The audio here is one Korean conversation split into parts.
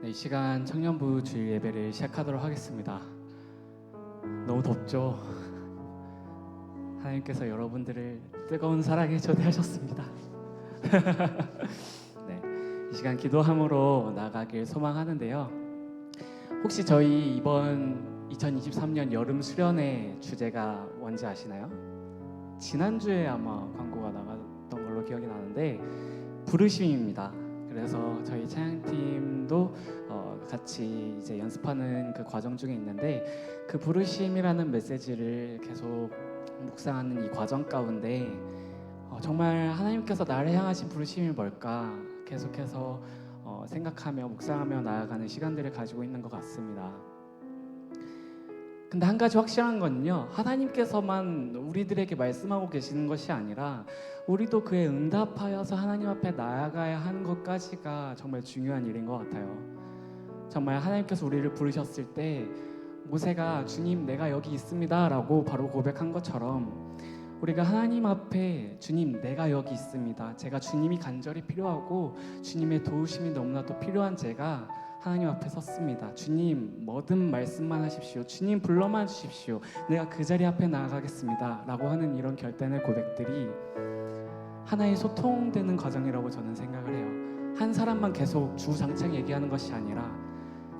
이 시간 청년부 주일 예배를 시작하도록 하겠습니다. 너무 덥죠? 하나님께서 여러분들을 뜨거운 사랑에 초대하셨습니다. 네, 이 시간 기도함으로 나아가길 소망하는데요. 혹시 저희 이번 2023년 여름 수련회 주제가 뭔지 아시나요? 지난주에 아마 광고가 나갔던 걸로 기억이 나는데 부르심입니다. 그래서 저희 찬양팀도 같이 이제 연습하는 그 과정 중에 있는데, 그 부르심이라는 메시지를 계속 묵상하는 이 과정 가운데 정말 하나님께서 나를 향하신 부르심이 뭘까 계속해서 생각하며 묵상하며 나아가는 시간들을 가지고 있는 것 같습니다. 근데 한 가지 확실한 건요, 하나님께서만 우리들에게 말씀하고 계시는 것이 아니라 우리도 그에 응답하여서 하나님 앞에 나아가야 하는 것까지가 정말 중요한 일인 것 같아요. 정말 하나님께서 우리를 부르셨을 때 모세가 주님 내가 여기 있습니다 라고 바로 고백한 것처럼, 우리가 하나님 앞에 주님 내가 여기 있습니다, 제가 주님이 간절히 필요하고 주님의 도우심이 너무나도 필요한 제가 하나님 앞에 섰습니다, 주님 뭐든 말씀만 하십시오, 주님 불러만 주십시오, 내가 그 자리 앞에 나아가겠습니다 라고 하는 이런 결단의 고백들이 하나의 소통되는 과정이라고 저는 생각을 해요. 한 사람만 계속 주장창 얘기하는 것이 아니라,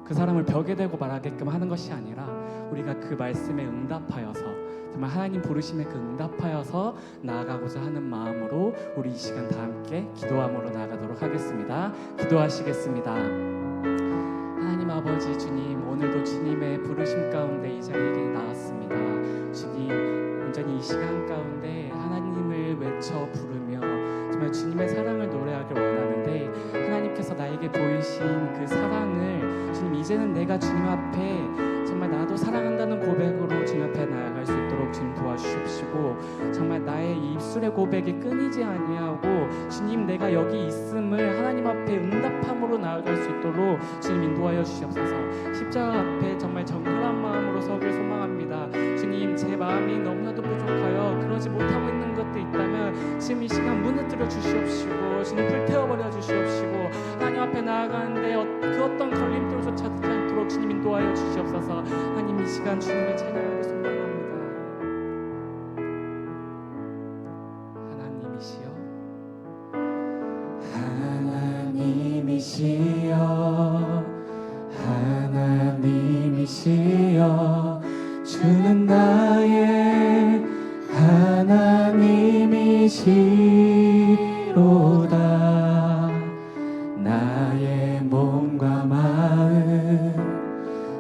그 사람을 벽에 대고 말하게끔 하는 것이 아니라, 우리가 그 말씀에 응답하여서 정말 하나님 부르심에 그 응답하여서 나아가고자 하는 마음으로 우리 이 시간 다 함께 기도함으로 나아가도록 하겠습니다. 기도하시겠습니다. 하나님 아버지 주님, 오늘도 주님의 부르심 가운데 이 자리에 나왔습니다. 주님, 온전히 이 시간 가운데 하나님을 외쳐 부르며 정말 주님의 사랑을 노래하길 원하는데, 하나님께서 나에게 보이신 그 사랑을 주님, 이제는 내가 주님 앞에 정말 나도 사랑한다는 고백으로 주님 앞에 나아갈 수 있도록 주님 도와주십시고, 정말 나의 입술의 고백이 끊이지 아니하고 주님 내가 여기 있음을 하나님 앞에 응답함으로 나아갈 수 있도록 주님 인도하여 주시옵소서. 십자가 앞에 정말 정결한 마음으로 서길 소망합니다. 주님, 제 마음이 너무나도 부족하여 그러지 못하고 있는 것도 있다면 지금 이 시간 무너뜨려 주시옵시고, 주님 불태워버려 주시옵시고, 하나님 앞에 나아가는데 그 어떤 걸림돌조차 듣지 않도록 주님 인도하여 주시옵소서. 하나님, 이 시간 주님의 찬양을 소망합니다. 하나님이시여, 하나님이시여, 하나님이시여, 주는 나의 하나님이시로다. 나의 몸과 마음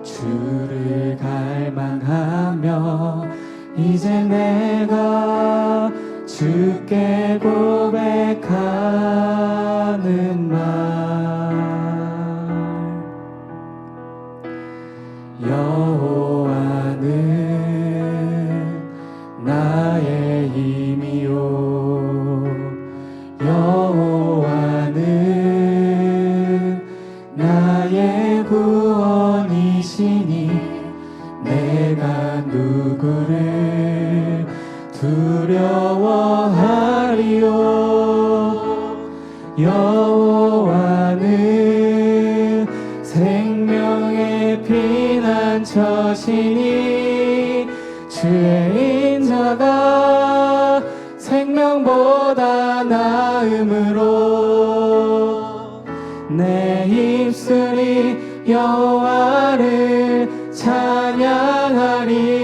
주를 갈망하며 이제 내가 주께 고백하는 말, 여호와는 나의 힘이요, 여호와는 나의 구원이시니 내가 누구를 두려워하리요. 여호와는 생명의 피난처시니 주의 인자가 생명보다 나음으로 내 입술이 여호와를 찬양하리.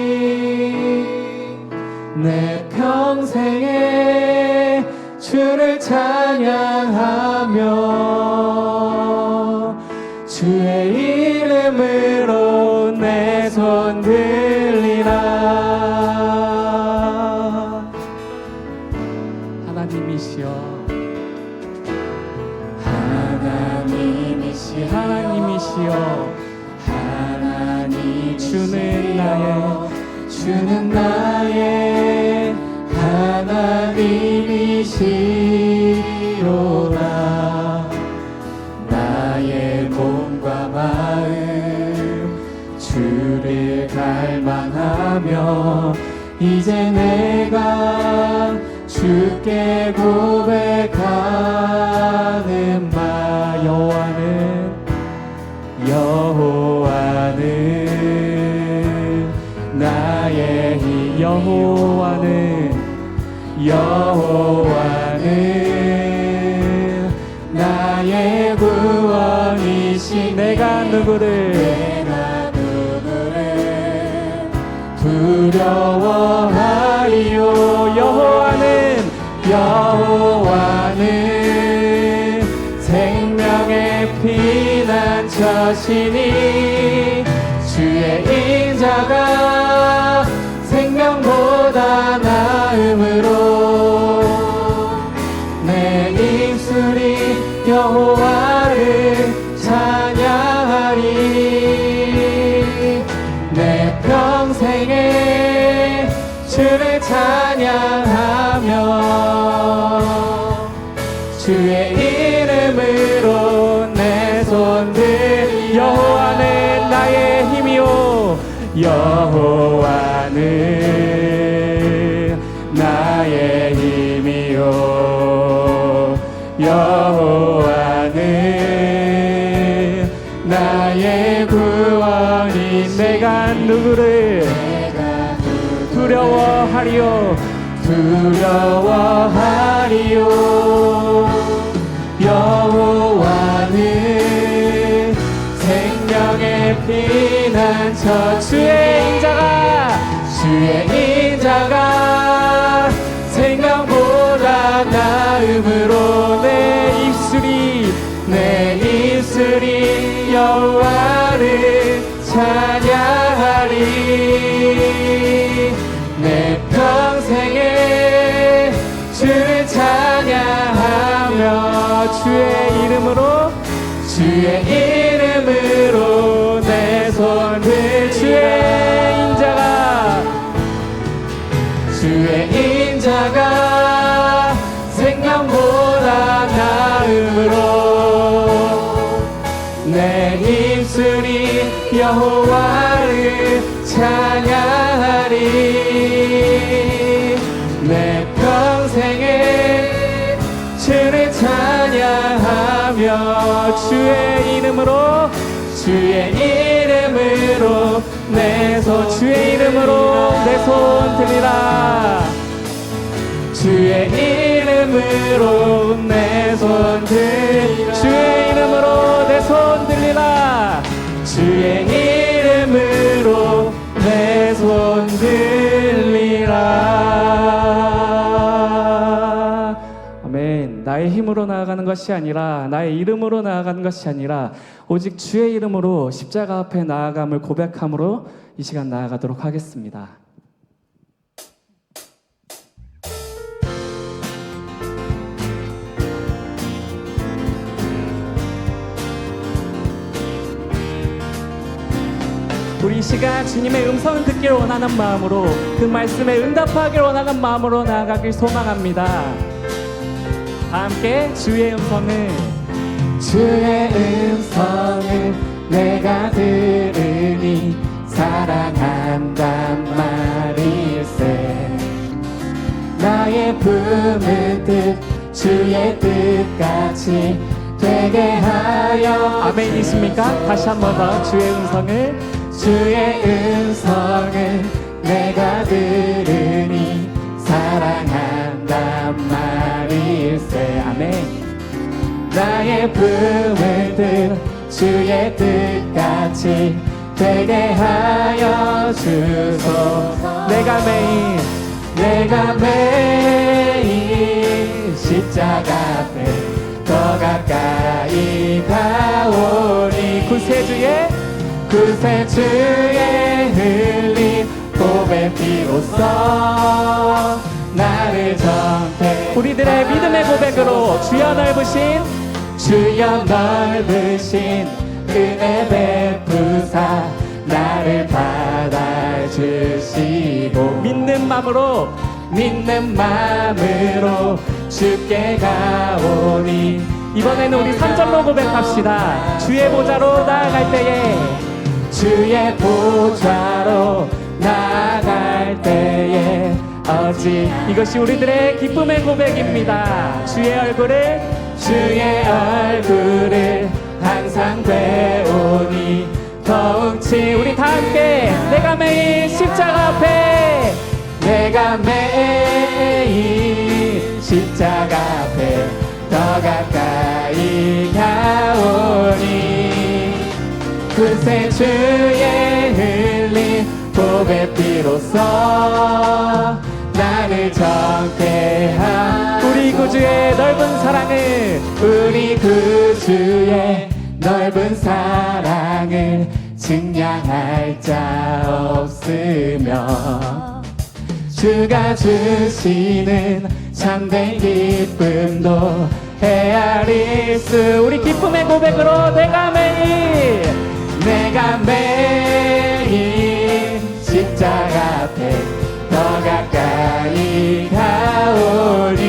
내 평생에 주를 찬양하며 주의 이름으로 내 손 들리라. 하나님이시여, 하나님이시여, 하나님이시여, 하나님 주는 나의 주는 나의 하나님이시로다. 나의 몸과 마음 주를 갈망하며 이제 내가 주께 고백하는 말, 여호와는 여호와는 나의 힘 여호와는 나의 구원이신 내가 누구를 두려워하리요 여호와는 생명의 피난처시니 주의 인자가 생명보다 나음으로 내 입술이 여호와를 찬양하리 내 평생에 주를 찬양하며 주의 이름으로 내 손들 여호와는 나의 힘이요 여호와는 나의 힘이요 여호와는 나의 구원이 내가 누구를 두려워하리요 여호와는 생명의 피난처 주의 인자가 생명보다 나음으로 내 입술이 여호와를 찬양하리 내 평생에 주를 찬양하며 주의 이름으로 내 손을 주의 인자가 생명보다 나음으로 내 입술이 여호와를 찬양하리 내 평생에 주를 찬양하며 주의 이름으로 내 손 주의 이름으로 내 손 들리라 주의 이름으로 내 손 들리라 주의 이름으로 내 손 들리라 주의 이름으로 내 손 들리라 아멘. 나의 힘으로 나아가는 것이 아니라 나의 이름으로 나아가는 것이 아니라 오직 주의 이름으로 십자가 앞에 나아감을 고백함으로 이 시간 나아가도록 하겠습니다. 우리 이 시간 주님의 음성을 듣기를 원하는 마음으로 그 말씀에 응답하기를 원하는 마음으로 나아가길 소망합니다. 다 함께 주의 음성을 내가 들으니 사랑한단 말일세 나의 품은 뜻 주의 뜻같이 되게 하여 아멘이십니까? 다시 한 번 더 주의 음성을 내가 들으니 사랑한단 말일세 아멘. 나의 품을 뜻 주의 뜻같이 되게 하여 주소서 내가 매일 십자가 앞에 더 가까이 가오니 구세 주의 흘린 보배 피로써 나를 정태 우리들의 믿음의 고백으로 주여 넓으신 은혜 베푸사 나를 받아주시고 믿는 마음으로 주께 가오니 이번에는 우리 3절로 고백합시다. 주의 보좌로 나아갈 때에 어찌 이것이 우리들의 기쁨의 고백입니다. 주의 얼굴을 항상 세상 배우니 더욱지 우리 다 함께 내가 매일 십자가 앞에 내가 매일 십자가 앞에 더 가까이 가오니 그새 주의 흘린 보배 피로써 나를 정케한 우리 구주의 넓은 사랑을 우리 구주의 넓은 사랑을 증량할 자 없으며 주가 주시는 참된 기쁨도 헤아릴 수 우리 기쁨의 고백으로 내가 매일 십자가 앞에 더 가까이 가오니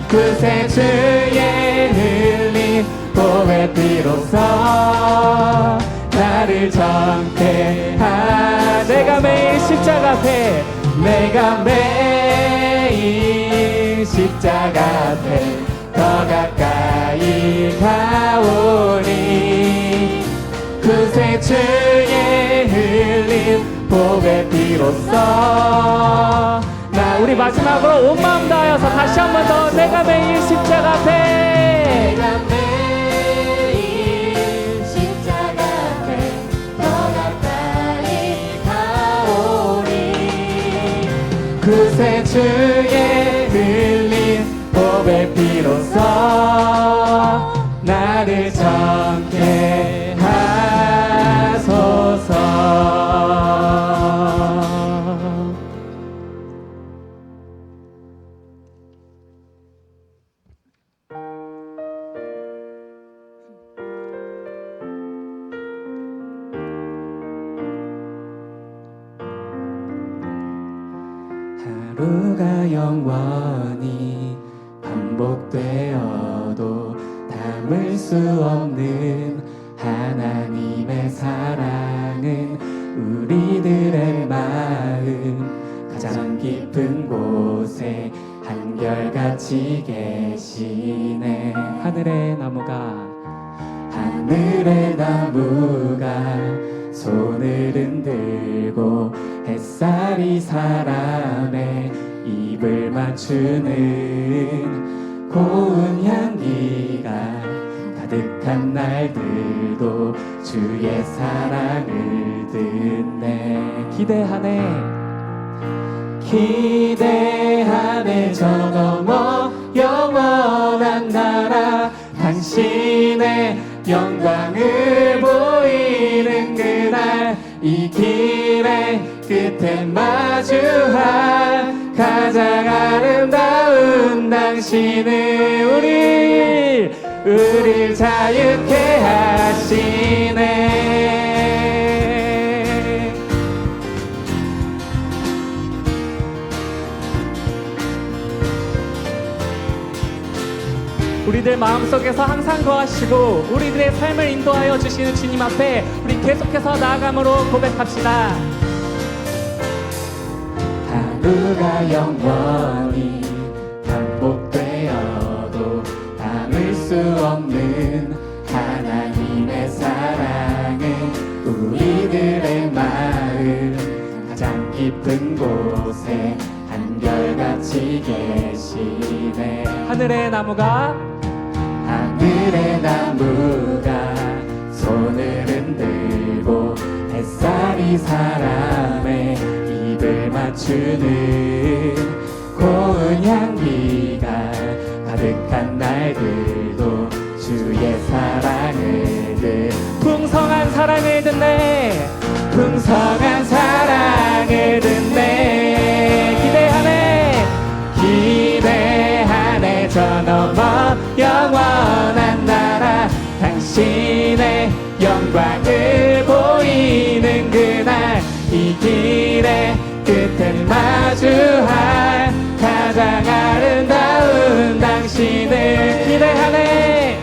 그새 주의 흘린 보배 피로써 나를 정케하 내가 매일 십자가 앞에 내가 매일 십자가 앞에 더 가까이 가오니 그새 주의 흘린 보배 피로써 나 우리 마지막으로 온 마음 다하여서 다시 한 번 더 내가 매일 십자가 앞에 내가 매일 십자가 앞에 더 가까이 가오니 그새 주의 흘린 보배 피로써 나를 정케 하소서. 하루가 영원히 반복되어도 담을 수 없는 하나님의 사랑은 우리들의 마음 가장 깊은 곳에 한결같이 계시네. 하늘의 나무가 손을 흔들고 햇살이 사람의 입을 맞추는 고운 향기가 가득한 날들도 주의 사랑을 듣네. 기대하네 저 너머 영원한 나라 당신의 영광을 보이는 그날 이 길의 끝에 마주할 가장 아름다운 당신을 우릴 자유케 하시네. 우리들 마음속에서 항상 거하시고 우리들의 삶을 인도하여 주시는 주님 앞에 우리 계속해서 나아감으로 고백합시다. 하루가 영원히 반복되어도 담을 수 없는 하나님의 사랑은 우리들의 마음 가장 깊은 곳에 한결같이 계시네. 하늘의 나무가 손을 흔들고 햇살이 사람의 입을 맞추는 고운 향기가 가득한 날들도 주의 사랑을 풍성한 사랑을 듣네. 풍성한 사랑을 듣네. 기대하네 저 너머 영원한 나라 당신의 영광을 보이는 그날 이 길의 끝에 마주할 가장 아름다운 당신을 기대하네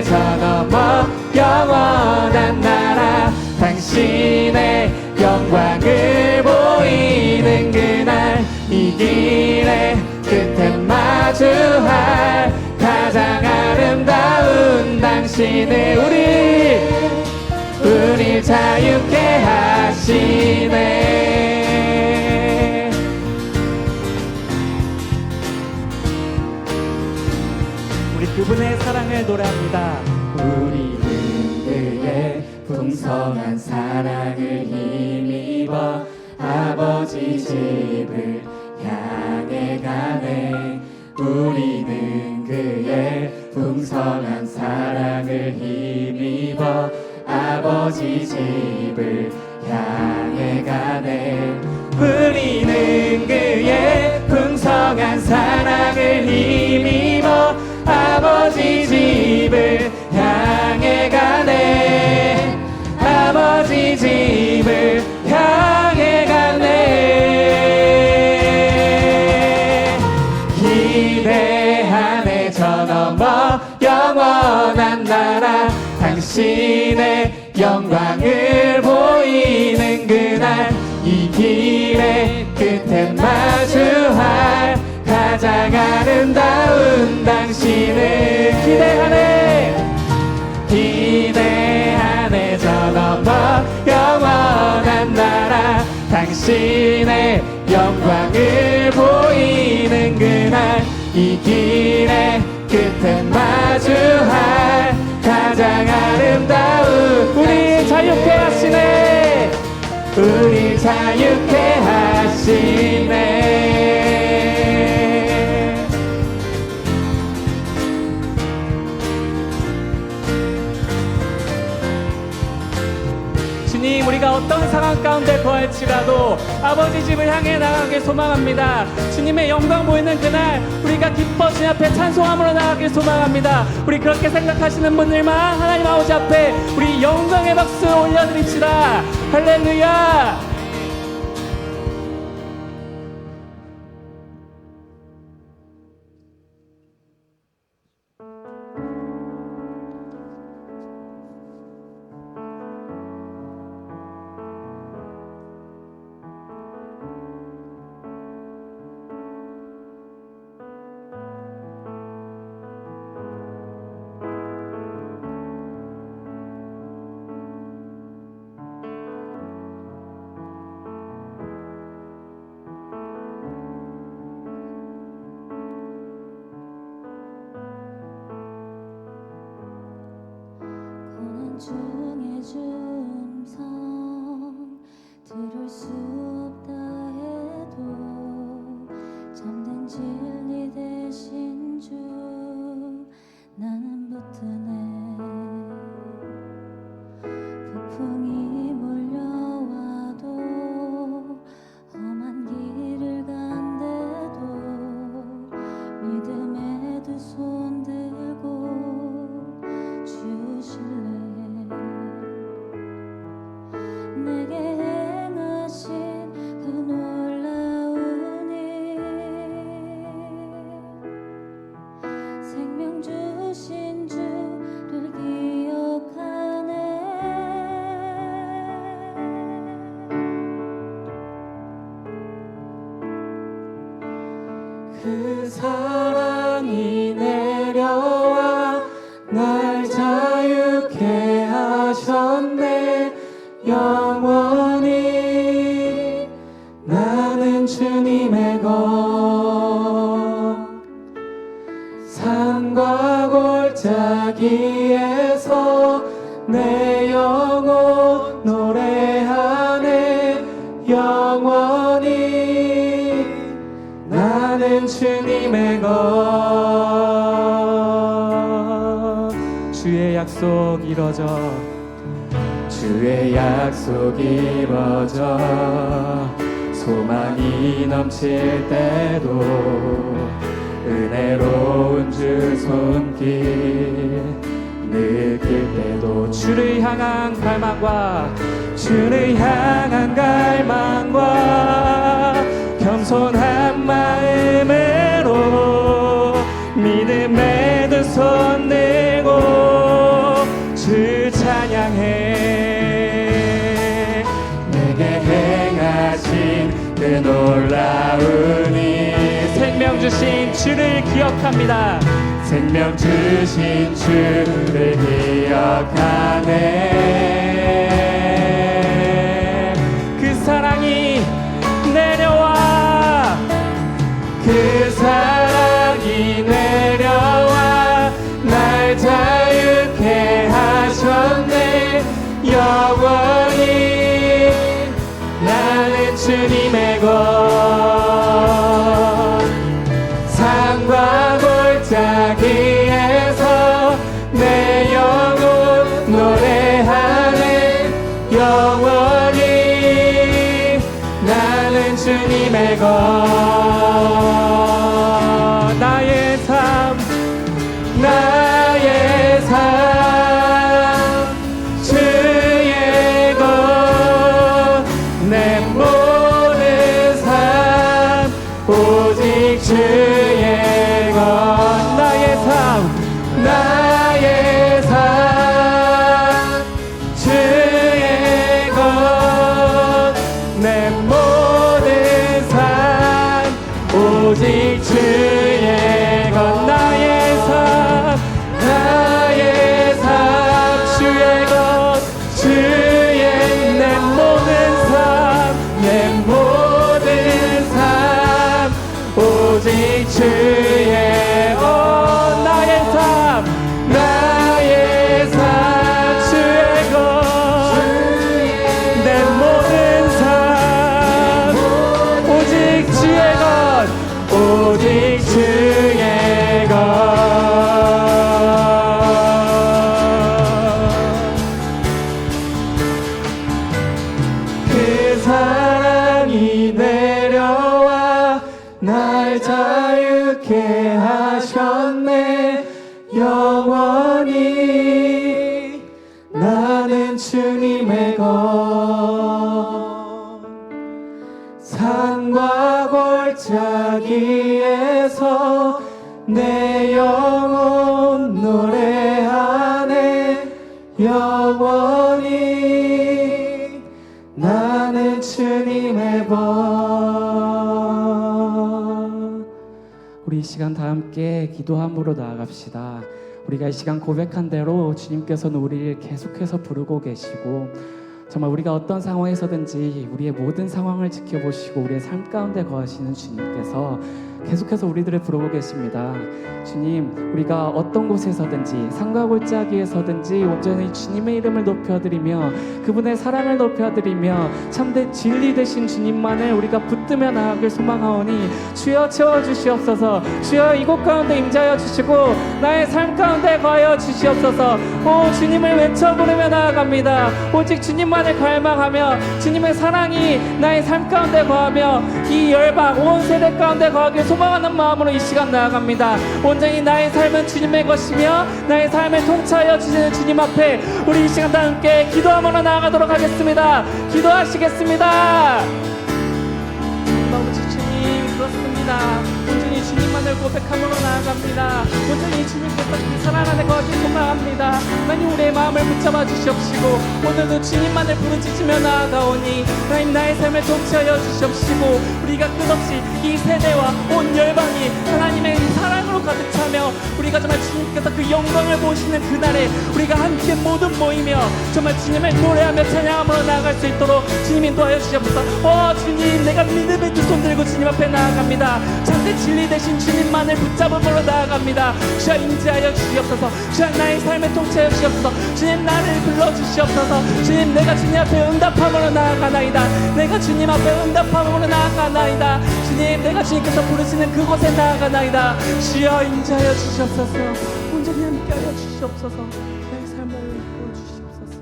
저 너머 영원한 나라 당신의 영광을 보이는 그날 이 길의 끝에 마주할 가장 하시네. 우리 자유케 하시네. 우리 그분의 사랑을 노래합니다. 우리는 그의 풍성한 사랑을 힘입어 아버지 집을 향해 가네. 우리는 그의 풍성한 사랑을 힘입어 아버지 집을 향해 가네. 우리는 그의 풍성한 사랑을 힘입어 아버지 집을 향해 가네. 아버지 집을 향해 가네. 기대하네. 저 넘어 영원한 나라 당신의 영광을 보이는 그날 이 길의 끝에 마주할 가장 아름다운 당신을 기대하네. 저 넘어 영원한 나라 당신의 영광을 보이는 그날 이 길의 끝에 마주할 가장 아름다운 우리 자유케 하시네. 우리 자유케 하시네. 주님, 우리가 어떤 상황 가운데 거할지라도 아버지 집을 향해 나가길 소망합니다. 주님의 영광 보이는 그날 우리가 기뻐 주님 앞에 찬송함으로 나가길 소망합니다. 우리 그렇게 생각하시는 분들만 하나님 아버지 앞에 우리 영광의 박수 올려드립시다. 할렐루야. 중에 주음성 들을 수 없다 해도 참된 진리 되신 주 나는 붙드네. 폭풍이 몰려와도 험한 길을 간대도 믿음의 두 손 들고 주실래. 내게 행하신 그 놀라운 일 생명 주신 주를 기억하네. 그 사랑이 내려와 날 자유케 하셨네. 영원히 나는 주님의 것. 산과 골짜기에서 내 영혼 노래하네. 영원히 나는 주님의 것. 주의 약속 이뤄져. 주의 약속 이루어져 소망이 넘칠 때도 은혜로운 주 손길 느낄 때도 주를 향한 갈망과 겸손한 마음으로 믿음의 두 손 들고 주 찬양해. 내게 행하신 그 놀라운 일 생명 주신 주를 기억합니다. 생명 주신 주를 기억하네. 그 사랑이 내려와, 그 사랑이 내려와 날 자유케 하셨네. 영원히 나는 주님의 것, 산과 골짜기에서 내 영혼 노래하네. 영원히 나는 주님의 것, 나의 삶, 나의 삶 주의 것, 내 모든 삶 오직 주의 것. 나의 삶, 나의 삶 주의 것, 내 모든 삶 오직 주의 것. 나의 삶, 나의 삶 주의 것, 주의 내 모든 삶, 내 모든 삶 오직 주의 나의 삶, 나의 삶 주의 것, 내 모든 삶 오직 주의 것, 오직 주의 것. 그 사랑이 내려와 날 자유케 하셨네. 영원히 나는 주님의 것, 산과 골짜기에서 내 영혼 노래하네. 영원히 나는 주님의 것. 우리 이 시간 다 함께 기도함으로 나아갑시다. 우리가 이 시간 고백한 대로 주님께서는 우리를 계속해서 부르고 계시고, 정말 우리가 어떤 상황에서든지 우리의 모든 상황을 지켜보시고 우리의 삶 가운데 거하시는 주님께서 계속해서 우리들을 부르고 계십니다. 주님, 우리가 어떤 곳에서든지 산과 골짜기에서든지 온전히 주님의 이름을 높여드리며 그분의 사랑을 높여드리며 참된 진리 되신 주님만을 우리가 붙들며 나아가길 소망하오니 주여 채워주시옵소서. 주여 이곳 가운데 임재하여 주시고 나의 삶 가운데 거하여 주시옵소서. 오 주님을 외쳐 부르며 나아갑니다. 오직 주님만을 갈망하며 주님의 사랑이 나의 삶 가운데 거하며 이 열방 온 세대 가운데 거하길 소망하는 마음으로 이 시간 나아갑니다. 온전히 나의 삶은 주님의 것이며 나의 삶을 통치하여 주시는 주님 앞에 우리 이 시간 다 함께 기도함으로 나아가도록 하겠습니다. 기도하시겠습니다. 너무 주님 그렇습니다. 온전히 주님만을 고백함으로 나아갑니다. 온전히 주님께서 그 사랑 안에 거하길 소망합니다. 하나님 우리의 마음을 붙잡아 주시옵시고 오늘도 주님만을 부르짖으며 나아가오니 하나님 나의 삶을 통치하여 주시옵시고 우리가 끝없이 이 세대와 온 열방이 하나님의 사랑으로 가득 차며 우리가 정말 주님께서 그 영광을 보시는 그날에 우리가 함께 모두 모이며 정말 주님을 노래하며 찬양함으로 나아갈 수 있도록 주님 인도하여 주시옵소서. 주님 내가 믿음의 두 손 들고 주님 앞에 나아갑니다. 참된 진리 되신 주님만을 붙잡음으로 나아갑니다. 주여 임재하여 주시옵소서. 주여 나의 삶을 통치하여 주시옵소서. 주님 나를 불러주시옵소서. 주님 내가 주님 앞에 응답함으로 나아가나이다. 내가 주님 앞에 응답함으로 나아가나이다. 주님 내가 주님께서 부르시는 그곳에 나아가나이다. 주여 임재하여 주시옵소서. 온전히 함께하여 주시옵소서. 나의 삶을 보여주시옵소서.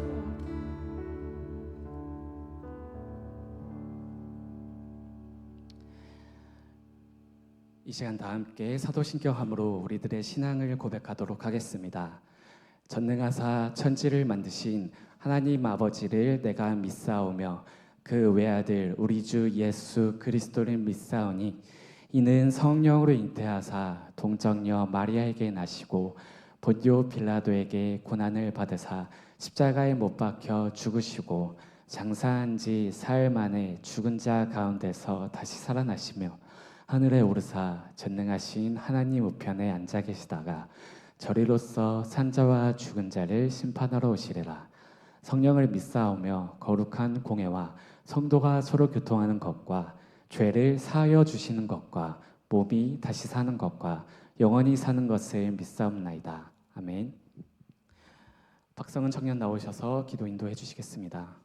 이 시간 다 함께 사도신경함으로 우리들의 신앙을 고백하도록 하겠습니다. 전능하사 천지를 만드신 하나님 아버지를 내가 믿사오며 그 외아들 우리 주 예수 그리스도를 믿사오니 이는 성령으로 잉태하사 동정녀 마리아에게 나시고 본디오 빌라도에게 고난을 받으사 십자가에 못 박혀 죽으시고 장사한 지 사흘 만에 죽은 자 가운데서 다시 살아나시며 하늘에 오르사 전능하신 하나님 우편에 앉아 계시다가 저리로서 산자와 죽은 자를 심판하러 오시리라. 성령을 믿사오며 거룩한 공회와 성도가 서로 교통하는 것과 죄를 사하여 주시는 것과 몸이 다시 사는 것과 영원히 사는 것을 믿사옵나이다. 아멘. 박성은 청년 나오셔서 기도 인도해 주시겠습니다.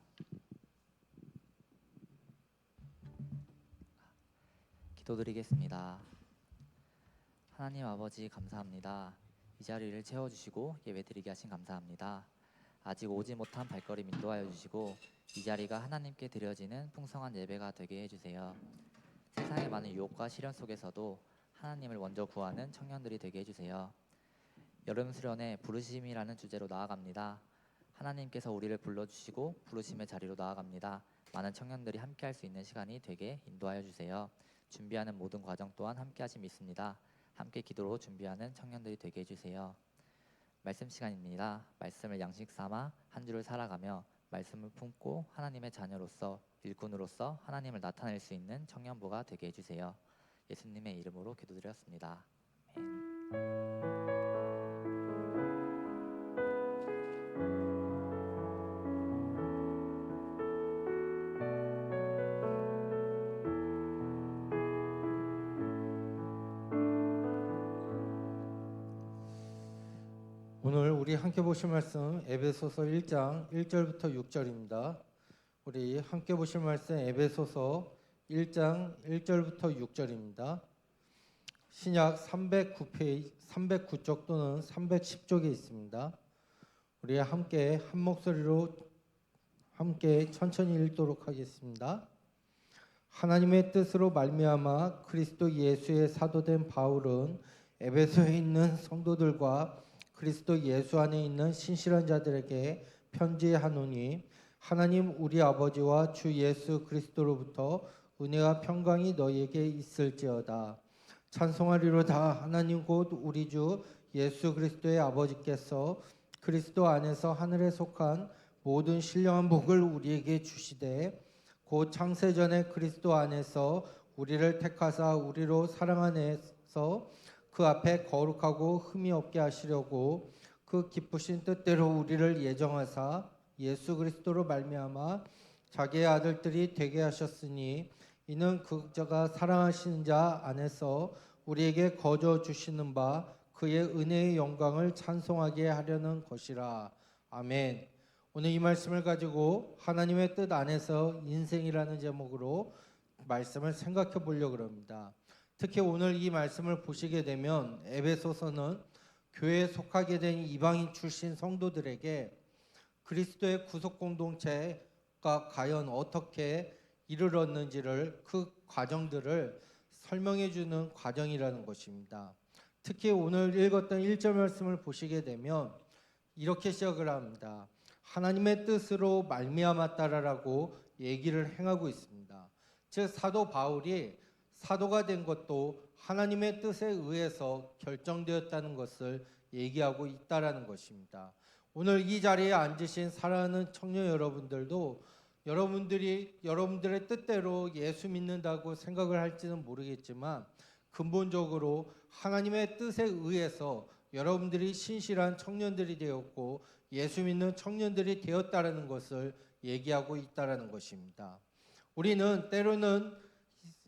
기도드리겠습니다. 하나님 아버지 감사합니다. 이 자리를 채워주시고 예배드리게 하신 감사합니다. 아직 오지 못한 발걸음 인도하여 주시고 이 자리가 하나님께 드려지는 풍성한 예배가 되게 해주세요. 세상의 많은 유혹과 시련 속에서도 하나님을 먼저 구하는 청년들이 되게 해주세요. 여름 수련회 부르심이라는 주제로 나아갑니다. 하나님께서 우리를 불러주시고 부르심의 자리로 나아갑니다. 많은 청년들이 함께할 수 있는 시간이 되게 인도하여 주세요. 준비하는 모든 과정 또한 함께하시 믿습니다. 함께 기도로 준비하는 청년들이 되게 해주세요. 말씀 시간입니다. 말씀을 양식 삼아 한 주를 살아가며 말씀을 품고 하나님의 자녀로서 일꾼으로서 하나님을 나타낼 수 있는 청년부가 되게 해주세요. 예수님의 이름으로 기도드렸습니다. 아멘. 오늘 우리 함께 보실 말씀 에베소서 1장 1절부터 6절입니다. 우리 함께 보실 말씀 에베소서 1장 1절부터 6절입니다. 신약 309쪽 또는 310쪽에 있습니다. 우리 함께 한 목소리로 함께 천천히 읽도록 하겠습니다. 하나님의 뜻으로 말미암아 그리스도 예수의 사도된 바울은 에베소에 있는 성도들과 그리스도 예수 안에 있는 신실한 자들에게 편지하노니 하나님 우리 아버지와 주 예수 그리스도로부터 은혜와 평강이 너희에게 있을지어다. 찬송하리로다. 하나님 곧 우리 주 예수 그리스도의 아버지께서 그리스도 안에서 하늘에 속한 모든 신령한 복을 우리에게 주시되 곧 창세전에 그리스도 안에서 우리를 택하사 우리로 사랑 안에서 그 앞에 거룩하고 흠이 없게 하시려고 그 기쁘신 뜻대로 우리를 예정하사 예수 그리스도로 말미암아 자기의 아들들이 되게 하셨으니 이는 그자가 사랑하시는 자 안에서 우리에게 거저 주시는 바 그의 은혜의 영광을 찬송하게 하려는 것이라. 아멘. 오늘 이 말씀을 가지고 하나님의 뜻 안에서 인생이라는 제목으로 말씀을 생각해 보려고 합니다. 특히 오늘 이 말씀을 보시게 되면 에베소서는 교회에 속하게 된 이방인 출신 성도들에게 그리스도의 구속 공동체가 과연 어떻게 이르렀는지를 그 과정들을 설명해 주는 과정이라는 것입니다. 특히 오늘 읽었던 1절 말씀을 보시게 되면 이렇게 시작을 합니다. 하나님의 뜻으로 말미암았다라고 얘기를 행하고 있습니다. 즉 사도 바울이 사도가 된 것도 하나님의 뜻에 의해서 결정되었다는 것을 얘기하고 있다라는 것입니다. 오늘 이 자리에 앉으신 사랑하는 청년 여러분들도 여러분들의 뜻대로 예수 믿는다고 생각을 할지는 모르겠지만 근본적으로 하나님의 뜻에 의해서 여러분들이 신실한 청년들이 되었고 예수 믿는 청년들이 되었다라는 것을 얘기하고 있다라는 것입니다. 우리는 때로는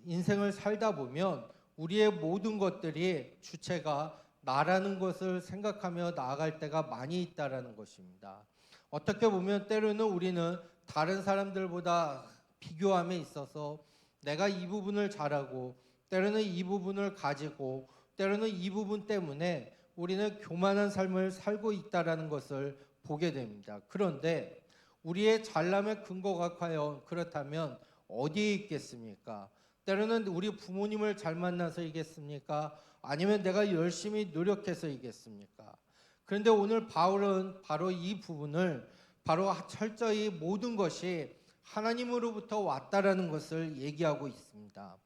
인생을 살다 보면 우리의 모든 것들이 주체가 나라는 것을 생각하며 나아갈 때가 많이 있다라는 것입니다. 어떻게 보면 때로는 우리는 다른 사람들보다 비교함에 있어서 내가 이 부분을 잘하고 때로는 이 부분을 가지고 때로는 이 부분 때문에 우리는 교만한 삶을 살고 있다라는 것을 보게 됩니다. 그런데 우리의 잘남의 근거가 과연 그렇다면 어디에 있겠습니까? 때로는 우리 부모님을 잘 만나서이겠습니까? 아니면 내가 열심히 노력해서이겠습니까? 그런데 오늘 바울은 바로 이 부분을 바로 철저히 모든 것이 하나님으로부터 왔다라는 것을 얘기하고 있습니다.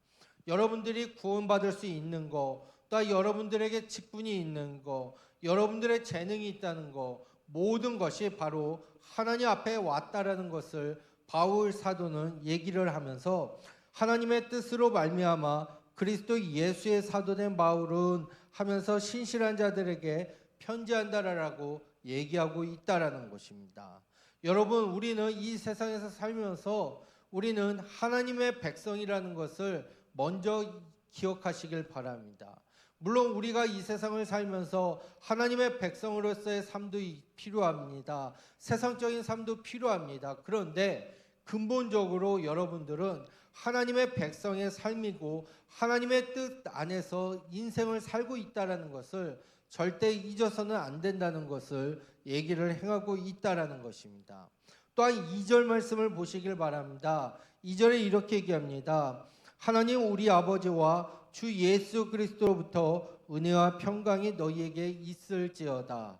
여러분들이 구원받을 수 있는 거, 또 여러분들에게 직분이 있는 거, 여러분들의 재능이 있다는 거, 모든 것이 바로 하나님 앞에 왔다라는 것을 바울 사도는 얘기를 하면서 하나님의 뜻으로 말미암아 그리스도 예수의 사도된 바울은 하면서 신실한 자들에게 편지한다라고 얘기하고 있다라는 것입니다. 여러분, 우리는 이 세상에서 살면서 우리는 하나님의 백성이라는 것을 먼저 기억하시길 바랍니다. 물론 우리가 이 세상을 살면서 하나님의 백성으로서의 삶도 필요합니다. 세상적인 삶도 필요합니다. 그런데 근본적으로 여러분들은 하나님의 백성의 삶이고 하나님의 뜻 안에서 인생을 살고 있다는 것을 절대 잊어서는 안 된다는 것을 얘기를 행하고 있다는 것입니다. 또한 2절 말씀을 보시길 바랍니다. 2절에 이렇게 얘기합니다. 하나님 우리 아버지와 주 예수 그리스도로부터 은혜와 평강이 너희에게 있을지어다.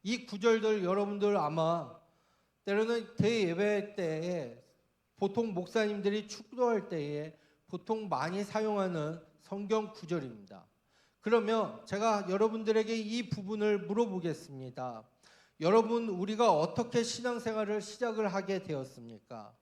이 구절들 여러분들 아마 때로는 대예배 때에 보통 목사님들이 축도할 때에 보통 많이 사용하는 성경 구절입니다. 그러면 제가 여러분들에게 이 부분을 물어보겠습니다. 여러분, 우리가 어떻게 신앙생활을 시작을 하게 되었습니까?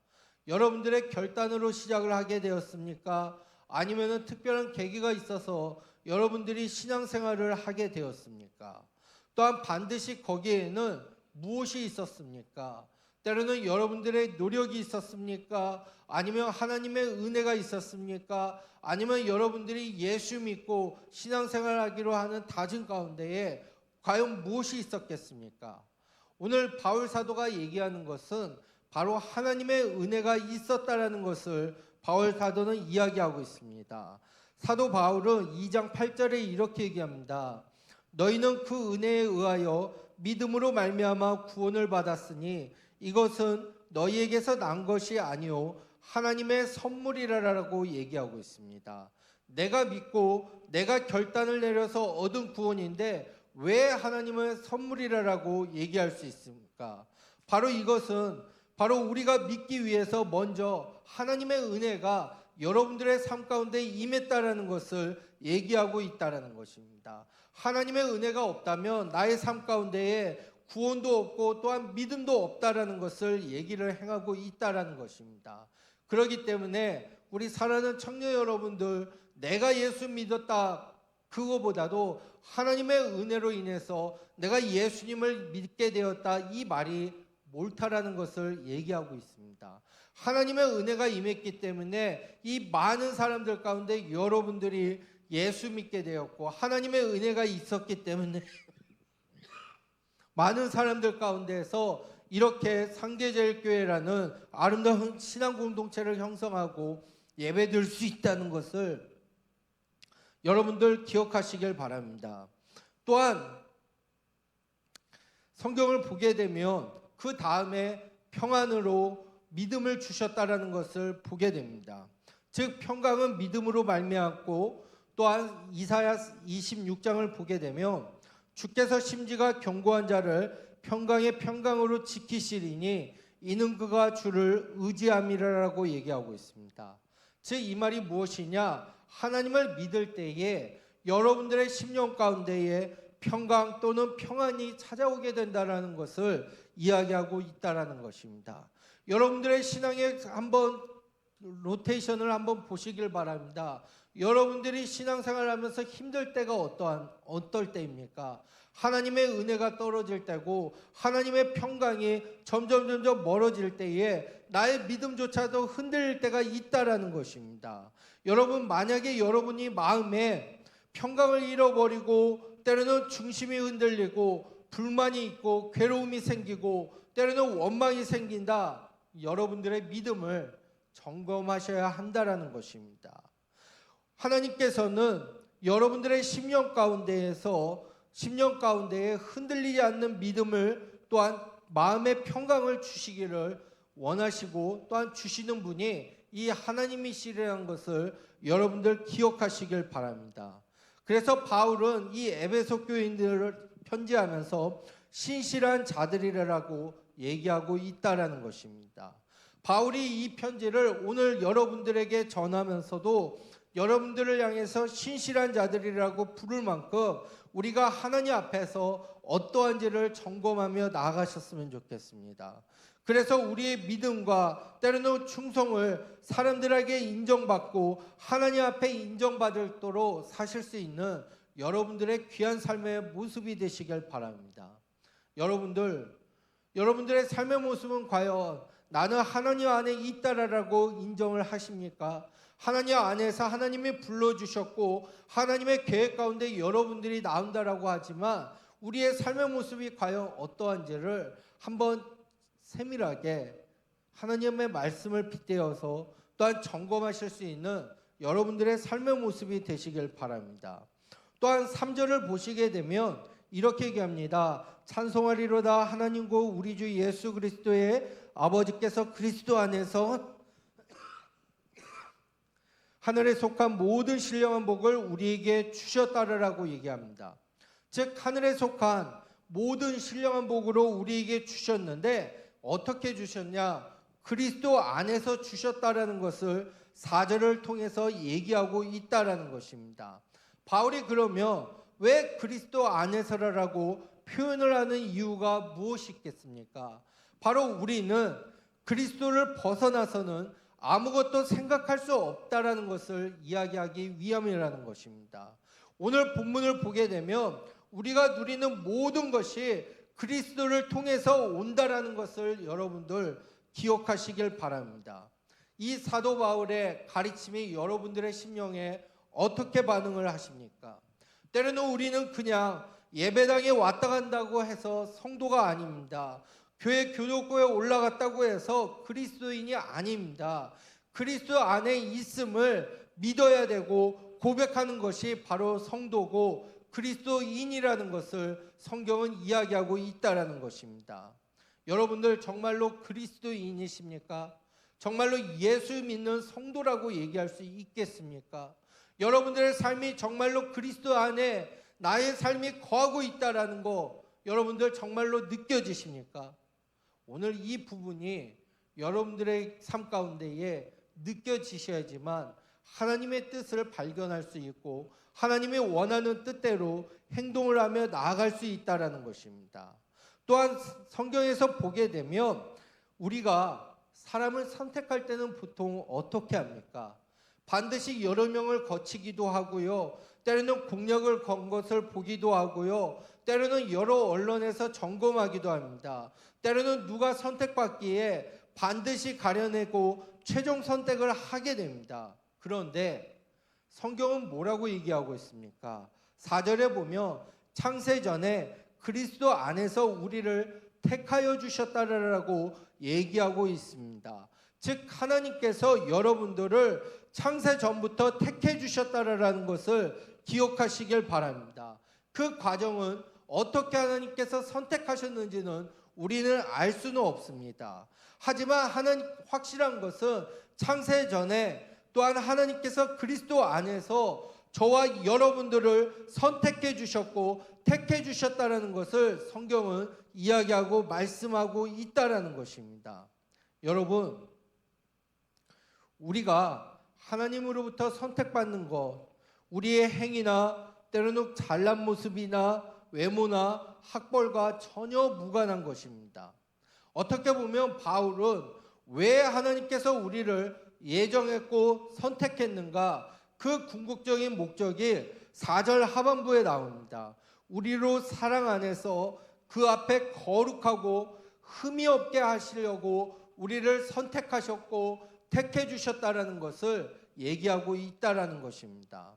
여러분들의 결단으로 시작을 하게 되었습니까? 아니면 특별한 계기가 있어서 여러분들이 신앙생활을 하게 되었습니까? 또한 반드시 거기에는 무엇이 있었습니까? 때로는 여러분들의 노력이 있었습니까? 아니면 하나님의 은혜가 있었습니까? 아니면 여러분들이 예수 믿고 신앙생활하기로 하는 다짐 가운데에 과연 무엇이 있었겠습니까? 오늘 바울 사도가 얘기하는 것은 바로 하나님의 은혜가 있었다라는 것을 바울 사도는 이야기하고 있습니다. 사도 바울은 2장 8절에 이렇게 얘기합니다. 너희는 그 은혜에 의하여 믿음으로 말미암아 구원을 받았으니 이것은 너희에게서 난 것이 아니요 하나님의 선물이라라고 얘기하고 있습니다. 내가 믿고 내가 결단을 내려서 얻은 구원인데 왜 하나님의 선물이라라고 얘기할 수 있습니까? 바로 이것은 바로 우리가 믿기 위해서 먼저 하나님의 은혜가 여러분들의 삶 가운데 임했다라는 것을 얘기하고 있다라는 것입니다. 하나님의 은혜가 없다면 나의 삶 가운데에 구원도 없고 또한 믿음도 없다라는 것을 얘기를 행하고 있다라는 것입니다. 그렇기 때문에 우리 사랑하는 청년 여러분들, 내가 예수 믿었다 그거보다도 하나님의 은혜로 인해서 내가 예수님을 믿게 되었다 이 말이 옳다라는 것을 얘기하고 있습니다. 하나님의 은혜가 임했기 때문에 이 많은 사람들 가운데 여러분들이 예수 믿게 되었고 하나님의 은혜가 있었기 때문에 많은 사람들 가운데서 이렇게 상계제일교회라는 아름다운 신앙 공동체를 형성하고 예배드릴 수 있다는 것을 여러분들 기억하시길 바랍니다. 또한 성경을 보게 되면 그 다음에 평안으로 믿음을 주셨다라는 것을 보게 됩니다. 즉 평강은 믿음으로 말미암고 또한 이사야 26장을 보게 되면 주께서 심지가 견고한 자를 평강의 평강으로 지키시리니 이는 그가 주를 의지함이라라고 얘기하고 있습니다. 즉 이 말이 무엇이냐? 하나님을 믿을 때에 여러분들의 심령 가운데에 평강 또는 평안이 찾아오게 된다라는 것을 이야기하고 있다라는 것입니다. 여러분들의 신앙에 한번 로테이션을 한번 보시길 바랍니다. 여러분들이 신앙생활을 하면서 힘들 때가 어떨 때입니까? 하나님의 은혜가 떨어질 때고 하나님의 평강이 점점 멀어질 때에 나의 믿음조차도 흔들릴 때가 있다라는 것입니다. 여러분, 만약에 여러분이 마음에 평강을 잃어버리고 때로는 중심이 흔들리고 불만이 있고 괴로움이 생기고 때로는 원망이 생긴다, 여러분들의 믿음을 점검하셔야 한다라는 것입니다. 하나님께서는 여러분들의 심령 가운데에 흔들리지 않는 믿음을 또한 마음의 평강을 주시기를 원하시고 또한 주시는 분이 이 하나님이시라는 것을 여러분들 기억하시길 바랍니다. 그래서 바울은 이 에베소 교인들을 편지하면서 신실한 자들이라고 얘기하고 있다라는 것입니다. 바울이 이 편지를 오늘 여러분들에게 전하면서도 여러분들을 향해서 신실한 자들이라고 부를 만큼 우리가 하나님 앞에서 어떠한지를 점검하며 나아가셨으면 좋겠습니다. 그래서 우리의 믿음과 때로는 충성을 사람들에게 인정받고 하나님 앞에 인정받도록 사실 수 있는 여러분들의 귀한 삶의 모습이 되시길 바랍니다. 여러분들의 삶의 모습은 과연 나는 하나님 안에 있다라고 인정을 하십니까? 하나님 안에서 하나님이 불러주셨고 하나님의 계획 가운데 여러분들이 나온다라고 하지만 우리의 삶의 모습이 과연 어떠한지를 한번 세밀하게 하나님의 말씀을 빗대어서 또한 점검하실 수 있는 여러분들의 삶의 모습이 되시길 바랍니다. 또한 3절을 보시게 되면 이렇게 얘기합니다. 찬송하리로다 하나님과 우리 주 예수 그리스도의 아버지께서 그리스도 안에서 하늘에 속한 모든 신령한 복을 우리에게 주셨다라고 얘기합니다. 즉 하늘에 속한 모든 신령한 복으로 우리에게 주셨는데 어떻게 주셨냐? 그리스도 안에서 주셨다라는 것을 4절을 통해서 얘기하고 있다라는 것입니다. 바울이 그러면 왜 그리스도 안에서라고 표현을 하는 이유가 무엇이 있겠습니까? 바로 우리는 그리스도를 벗어나서는 아무것도 생각할 수 없다라는 것을 이야기하기 위함이라는 것입니다. 오늘 본문을 보게 되면 우리가 누리는 모든 것이 그리스도를 통해서 온다라는 것을 여러분들 기억하시길 바랍니다. 이 사도 바울의 가르침이 여러분들의 심령에 어떻게 반응을 하십니까? 때로는 우리는 그냥 예배당에 왔다 간다고 해서 성도가 아닙니다. 교회 교도소에 올라갔다고 해서 그리스도인이 아닙니다. 그리스도 안에 있음을 믿어야 되고 고백하는 것이 바로 성도고 그리스도인이라는 것을 성경은 이야기하고 있다라는 것입니다. 여러분들 정말로 그리스도인이십니까? 정말로 예수 믿는 성도라고 얘기할 수 있겠습니까? 여러분들의 삶이 정말로 그리스도 안에 나의 삶이 거하고 있다라는 거 여러분들 정말로 느껴지십니까? 오늘 이 부분이 여러분들의 삶 가운데에 느껴지셔야지만 하나님의 뜻을 발견할 수 있고 하나님이 원하는 뜻대로 행동을 하며 나아갈 수 있다라는 것입니다. 또한 성경에서 보게 되면 우리가 사람을 선택할 때는 보통 어떻게 합니까? 반드시 여러 명을 거치기도 하고요. 때로는 공약을 건 것을 보기도 하고요. 때로는 여러 언론에서 점검하기도 합니다. 때로는 누가 선택받기에 반드시 가려내고 최종 선택을 하게 됩니다. 그런데 성경은 뭐라고 얘기하고 있습니까? 4절에 보면 창세 전에 그리스도 안에서 우리를 택하여 주셨다라고 얘기하고 있습니다. 즉 하나님께서 여러분들을 창세 전부터 택해 주셨다라는 것을 기억하시길 바랍니다. 그 과정은 어떻게 하나님께서 선택하셨는지는 우리는 알 수는 없습니다. 하지만 하나님 확실한 것은 창세 전에 또한 하나님께서 그리스도 안에서 저와 여러분들을 선택해 주셨고 택해 주셨다라는 것을 성경은 이야기하고 말씀하고 있다라는 것입니다. 여러분, 우리가 하나님으로부터 선택받는 것, 우리의 행위나 때로는 잘난 모습이나 외모나 학벌과 전혀 무관한 것입니다. 어떻게 보면 바울은 왜 하나님께서 우리를 예정했고 선택했는가, 그 궁극적인 목적이 4절 하반부에 나옵니다. 우리로 사랑 안에서 그 앞에 거룩하고 흠이 없게 하시려고 우리를 선택하셨고 택해 주셨다라는 것을 얘기하고 있다라는 것입니다.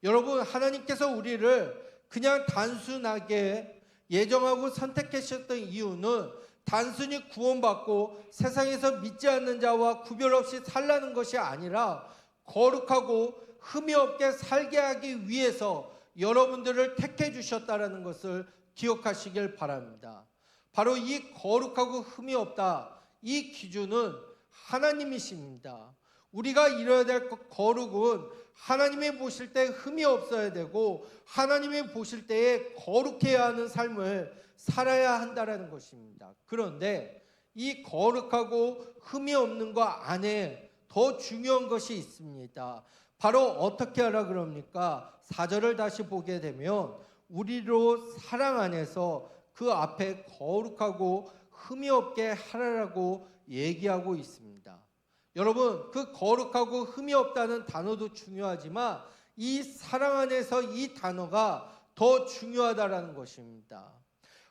여러분, 하나님께서 우리를 그냥 단순하게 예정하고 선택하셨던 이유는 단순히 구원받고 세상에서 믿지 않는 자와 구별 없이 살라는 것이 아니라 거룩하고 흠이 없게 살게 하기 위해서 여러분들을 택해 주셨다라는 것을 기억하시길 바랍니다. 바로 이 거룩하고 흠이 없다, 이 기준은 하나님이십니다. 우리가 이뤄야 될 거룩은 하나님이 보실 때 흠이 없어야 되고 하나님이 보실 때에 거룩해야 하는 삶을 살아야 한다라는 것입니다. 그런데 이 거룩하고 흠이 없는 것 안에 더 중요한 것이 있습니다. 바로 어떻게 하라 그럽니까? 4절을 다시 보게 되면 우리로 사랑 안에서 그 앞에 거룩하고 흠이 없게 하라라고 얘기하고 있습니다. 여러분, 그 거룩하고 흠이 없다는 단어도 중요하지만 이 사랑 안에서 이 단어가 더 중요하다라는 것입니다.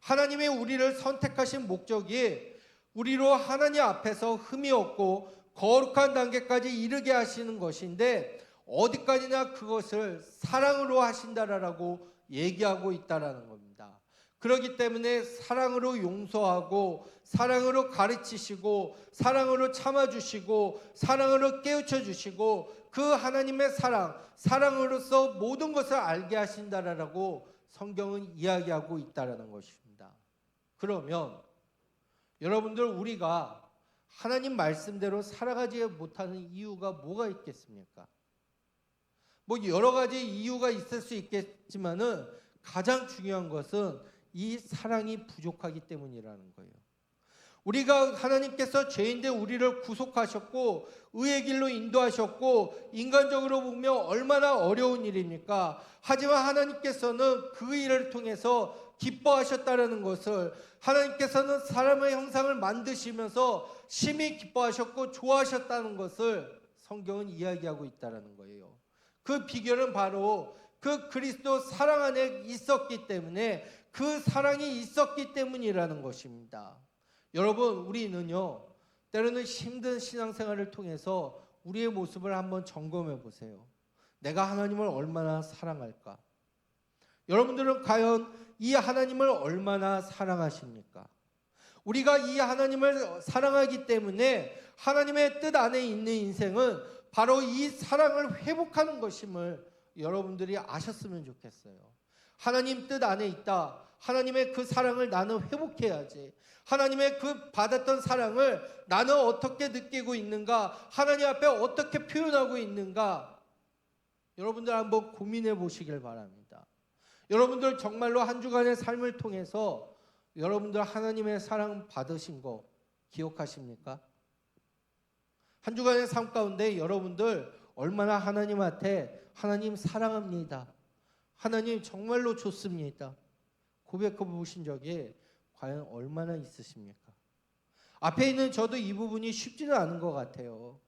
하나님이 우리를 선택하신 목적이 우리로 하나님 앞에서 흠이 없고 거룩한 단계까지 이르게 하시는 것인데 어디까지나 그것을 사랑으로 하신다라고 얘기하고 있다라는 겁니다. 그렇기 때문에 사랑으로 용서하고 사랑으로 가르치시고 사랑으로 참아주시고 사랑으로 깨우쳐주시고 그 하나님의 사랑으로서 모든 것을 알게 하신다라고 성경은 이야기하고 있다라는 것입니다. 그러면 여러분들, 우리가 하나님 말씀대로 살아가지 못하는 이유가 뭐가 있겠습니까? 뭐 여러 가지 이유가 있을 수 있겠지만은 가장 중요한 것은 이 사랑이 부족하기 때문이라는 거예요. 우리가 하나님께서 죄인된 우리를 구속하셨고 의의 길로 인도하셨고 인간적으로 보면 얼마나 어려운 일입니까? 하지만 하나님께서는 그 일을 통해서 기뻐하셨다는 것을, 하나님께서는 사람의 형상을 만드시면서 심히 기뻐하셨고 좋아하셨다는 것을 성경은 이야기하고 있다는 거예요. 그 비결은 바로 그 그리스도 사랑 안에 있었기 때문에, 그 사랑이 있었기 때문이라는 것입니다. 여러분, 우리는요, 때로는 힘든 신앙생활을 통해서 우리의 모습을 한번 점검해 보세요. 내가 하나님을 얼마나 사랑할까? 여러분들은 과연 이 하나님을 얼마나 사랑하십니까? 우리가 이 하나님을 사랑하기 때문에 하나님의 뜻 안에 있는 인생은 바로 이 사랑을 회복하는 것임을 여러분들이 아셨으면 좋겠어요. 하나님 뜻 안에 있다. 하나님의 그 사랑을 나는 회복해야지. 하나님의 그 받았던 사랑을 나는 어떻게 느끼고 있는가? 하나님 앞에 어떻게 표현하고 있는가? 여러분들 한번 고민해 보시길 바랍니다. 여러분들 정말로 한 주간의 삶을 통해서 여러분들 하나님의 사랑 받으신 거 기억하십니까? 한 주간의 삶 가운데 여러분들 얼마나 하나님한테 하나님 사랑합니다, 하나님 정말로 좋습니다 고백해 보신 적이 과연 얼마나 있으십니까? 앞에 있는 저도 이 부분이 쉽지는 않은 것 같아요.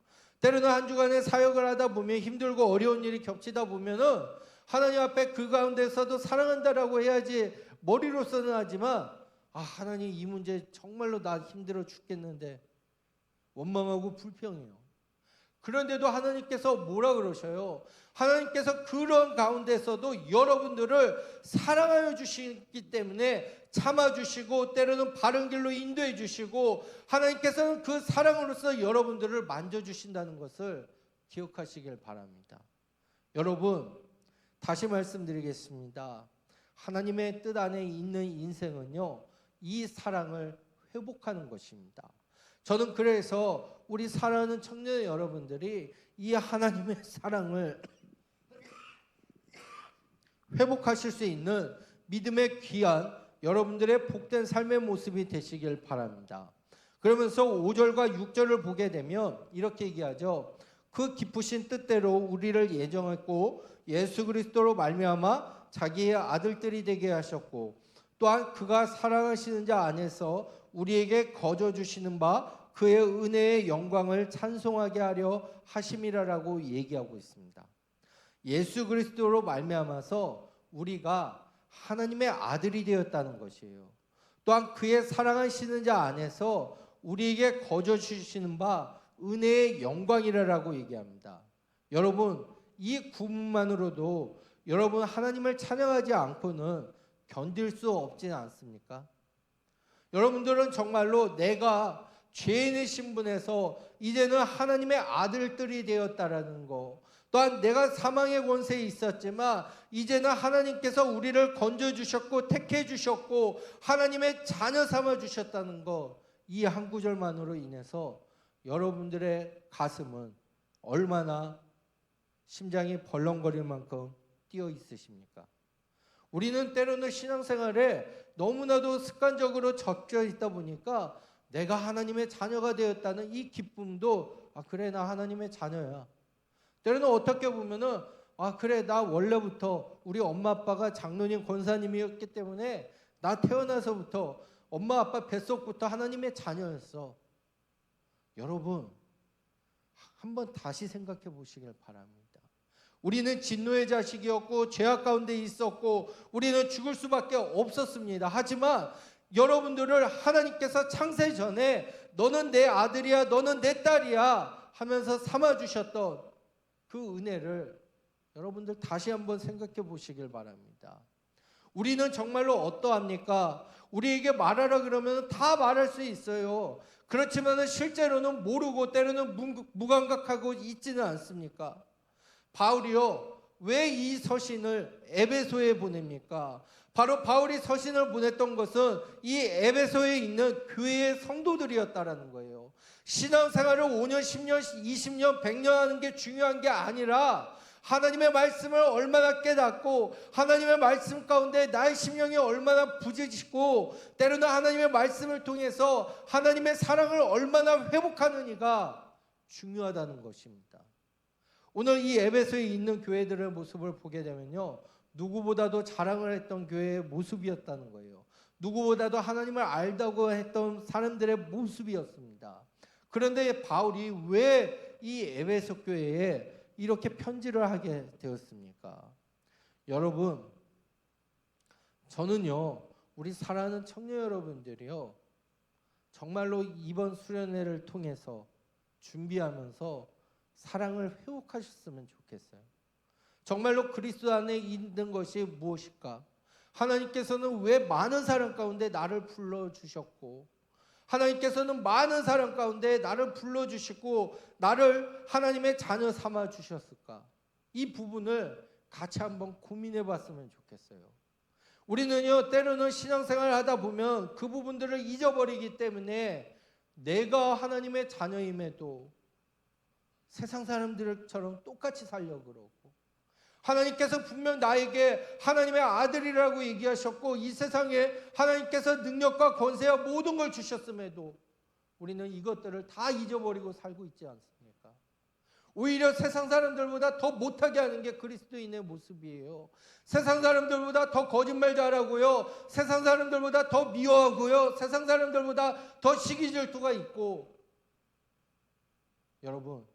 때로는 한 주간의 사역을 하다 보면 힘들고 어려운 일이 겹치다 보면은 하나님 앞에 그 가운데서도 사랑한다라고 해야지 머리로서는 하지만, 하나님 이 문제 정말로 나 힘들어 죽겠는데 원망하고 불평해요. 그런데도 하나님께서 뭐라 그러셔요? 하나님께서 그런 가운데서도 여러분들을 사랑하여 주시기 때문에 참아주시고 때로는 바른 길로 인도해 주시고 하나님께서는 그 사랑으로서 여러분들을 만져주신다는 것을 기억하시길 바랍니다. 여러분, 다시 말씀드리겠습니다. 하나님의 뜻 안에 있는 인생은요, 이 사랑을 회복하는 것입니다. 저는 그래서 우리 사랑하는 청년 여러분들이 이 하나님의 사랑을 회복하실 수 있는 믿음의 귀한 여러분들의 복된 삶의 모습이 되시길 바랍니다. 그러면서 5절과 6절을 보게 되면 이렇게 얘기하죠. 그 기쁘신 뜻대로 우리를 예정했고 예수 그리스도로 말미암아 자기의 아들들이 되게 하셨고 또한 그가 사랑하시는 자 안에서 우리에게 거저 주시는 바 그의 은혜의 영광을 찬송하게 하려 하심이라라고 얘기하고 있습니다. 예수 그리스도로 말미암아서 우리가 하나님의 아들이 되었다는 것이에요. 또한 그의 사랑하시는 자 안에서 우리에게 거저 주시는 바 은혜의 영광이라라고 얘기합니다. 여러분, 이 구문만으로도 여러분 하나님을 찬양하지 않고는 견딜 수 없지는 않습니까? 여러분들은 정말로 내가 죄인의 신분에서 이제는 하나님의 아들들이 되었다라는 거, 또한 내가 사망의 권세에 있었지만 이제는 하나님께서 우리를 건져주셨고 택해주셨고 하나님의 자녀 삼아주셨다는 거, 이 한 구절만으로 인해서 여러분들의 가슴은 얼마나 심장이 벌렁거릴 만큼 뛰어 있으십니까? 우리는 때로는 신앙생활에 너무나도 습관적으로 젖어 있다 보니까 내가 하나님의 자녀가 되었다는 이 기쁨도 그래 나 하나님의 자녀야. 때로는 어떻게 보면은 아 그래 나 원래부터 우리 엄마 아빠가 장로님 권사님이었기 때문에 나 태어나서부터 엄마 아빠 뱃속부터 하나님의 자녀였어. 여러분 한번 다시 생각해 보시길 바랍니다. 우리는 진노의 자식이었고 죄악 가운데 있었고 우리는 죽을 수밖에 없었습니다. 하지만 여러분들을 하나님께서 창세 전에 너는 내 아들이야 너는 내 딸이야 하면서 삼아주셨던 그 은혜를 여러분들 다시 한번 생각해 보시길 바랍니다. 우리는 정말로 어떠합니까? 우리에게 말하라 그러면 다 말할 수 있어요. 그렇지만 실제로는 모르고 때로는 무감각하고 있지는 않습니까? 바울이요 왜 이 서신을 에베소에 보냅니까? 바로 바울이 서신을 보냈던 것은 이 에베소에 있는 교회의 성도들이었다라는 거예요. 신앙생활을 5년, 10년, 20년, 100년 하는 게 중요한 게 아니라 하나님의 말씀을 얼마나 깨닫고 하나님의 말씀 가운데 나의 심령이 얼마나 부재지고 때로는 하나님의 말씀을 통해서 하나님의 사랑을 얼마나 회복하느냐가 중요하다는 것입니다. 오늘 이 에베소에 있는 교회들의 모습을 보게 되면요 누구보다도 자랑을 했던 교회의 모습이었다는 거예요. 누구보다도 하나님을 알다고 했던 사람들의 모습이었습니다. 그런데 바울이 왜 이 에베소 교회에 이렇게 편지를 하게 되었습니까? 여러분, 저는요, 우리 사랑하는 청년 여러분들이요, 정말로 이번 수련회를 통해서 준비하면서 사랑을 회복하셨으면 좋겠어요. 정말로 그리스도 안에 있는 것이 무엇일까? 하나님께서는 왜 많은 사람 가운데 나를 불러주셨고 하나님께서는 많은 사람 가운데 나를 불러주시고 나를 하나님의 자녀 삼아주셨을까? 이 부분을 같이 한번 고민해 봤으면 좋겠어요. 우리는요 때로는 신앙생활을 하다 보면 그 부분들을 잊어버리기 때문에 내가 하나님의 자녀임에도 세상 사람들처럼 똑같이 살려고 그러고 하나님께서 분명 나에게 하나님의 아들이라고 얘기하셨고 이 세상에 하나님께서 능력과 권세와 모든 걸 주셨음에도 우리는 이것들을 다 잊어버리고 살고 있지 않습니까? 오히려 세상 사람들보다 더 못하게 하는 게 그리스도인의 모습이에요. 세상 사람들보다 더 거짓말 잘하고요. 세상 사람들보다 더 미워하고요. 세상 사람들보다 더 시기 질투가 있고 여러분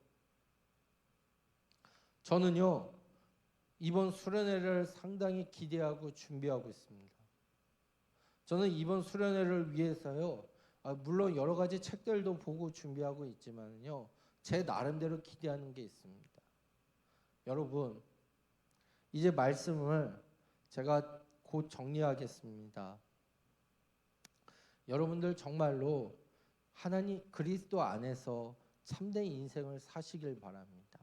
저는요 이번 수련회를 상당히 기대하고 준비하고 있습니다. 저는 이번 수련회를 위해서요. 물론 여러 가지 책들도 보고 준비하고 있지만요. 제 나름대로 기대하는 게 있습니다. 여러분, 이제 말씀을 제가 곧 정리하겠습니다. 여러분들 정말로 하나님 그리스도 안에서 참된 인생을 사시길 바랍니다.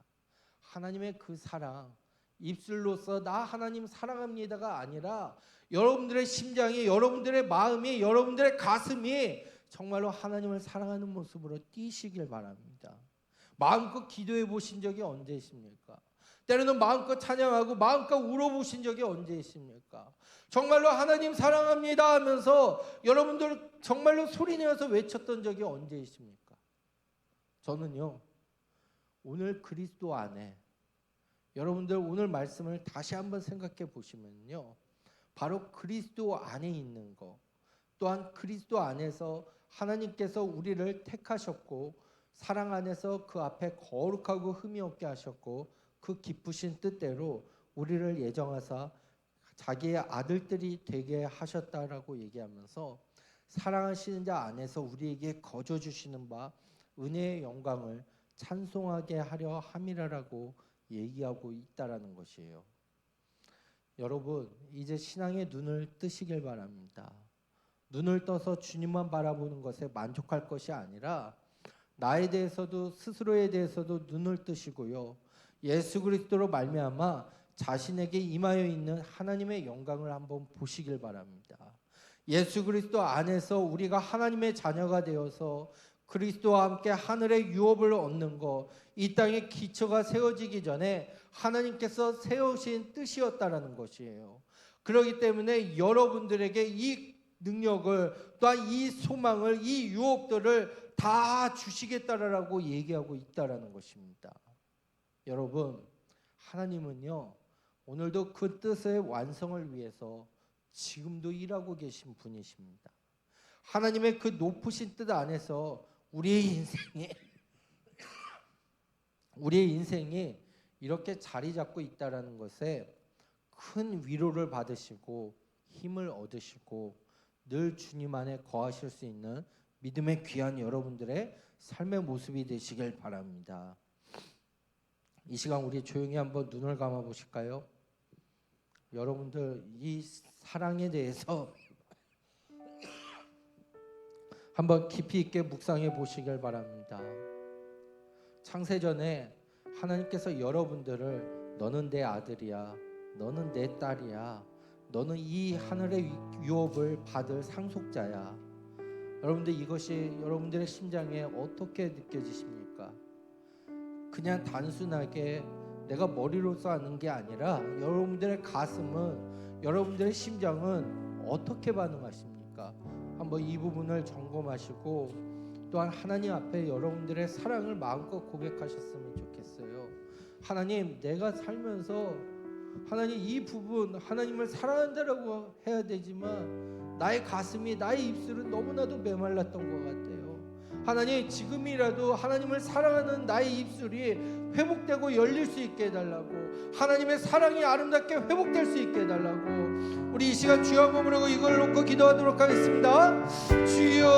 하나님의 그 사랑 입술로서 나 하나님 사랑합니다가 아니라 여러분들의 심장이 여러분들의 마음이 여러분들의 가슴이 정말로 하나님을 사랑하는 모습으로 뛰시길 바랍니다. 마음껏 기도해 보신 적이 언제 있습니까? 때로는 마음껏 찬양하고 마음껏 울어보신 적이 언제 있습니까? 정말로 하나님 사랑합니다 하면서 여러분들 정말로 소리내어서 외쳤던 적이 언제 있습니까? 저는요 오늘 그리스도 안에 여러분들 오늘 말씀을 다시 한번 생각해 보시면요. 바로 그리스도 안에 있는 것 또한 그리스도 안에서 하나님께서 우리를 택하셨고 사랑 안에서 그 앞에 거룩하고 흠이 없게 하셨고 그 기쁘신 뜻대로 우리를 예정하사 자기의 아들들이 되게 하셨다라고 얘기하면서 사랑하시는 자 안에서 우리에게 거저 주시는 바 은혜의 영광을 찬송하게 하려 함이라라고 얘기하고 있다라는 것이에요. 여러분 이제 신앙의 눈을 뜨시길 바랍니다. 눈을 떠서 주님만 바라보는 것에 만족할 것이 아니라 나에 대해서도 스스로에 대해서도 눈을 뜨시고요. 예수 그리스도로 말미암아 자신에게 임하여 있는 하나님의 영광을 한번 보시길 바랍니다. 예수 그리스도 안에서 우리가 하나님의 자녀가 되어서 그리스도와 함께 하늘의 유업을 얻는 것, 이 땅의 기초가 세워지기 전에 하나님께서 세우신 뜻이었다라는 것이에요. 그렇기 때문에 여러분들에게 이 능력을 또한 이 소망을 이 유업들을 다 주시겠다라고 얘기하고 있다라는 것입니다. 여러분 하나님은요 오늘도 그 뜻의 완성을 위해서 지금도 일하고 계신 분이십니다. 하나님의 그 높으신 뜻 안에서 우리의 인생이 이렇게 자리 잡고 있다라는 것에 큰 위로를 받으시고 힘을 얻으시고 늘 주님 안에 거하실 수 있는 믿음의 귀한 여러분들의 삶의 모습이 되시길 바랍니다. 이 시간 우리 조용히 한번 눈을 감아 보실까요? 여러분들 이 사랑에 대해서 한번 깊이 있게 묵상해 보시길 바랍니다. 창세전에 하나님께서 여러분들을 너는 내 아들이야, 너는 내 딸이야, 너는 이 하늘의 유업을 받을 상속자야. 여러분들 이것이 여러분들의 심장에 어떻게 느껴지십니까? 그냥 단순하게 내가 머리로서 아는 게 아니라 여러분들의 가슴은, 여러분들의 심장은 어떻게 반응하십니까? 한번 이 부분을 점검하시고 또한 하나님 앞에 여러분들의 사랑을 마음껏 고백하셨으면 좋겠어요. 하나님, 내가 살면서 하나님 이 부분 하나님을 사랑한다라고 해야 되지만 나의 가슴이, 나의 입술은 너무나도 메말랐던 것 같아요. 하나님, 지금이라도 하나님을 사랑하는 나의 입술이 회복되고 열릴 수 있게 해달라고, 하나님의 사랑이 아름답게 회복될 수 있게 해달라고 우리 이 시간 주여 한번 부르고 이걸 놓고 기도하도록 하겠습니다. 주여,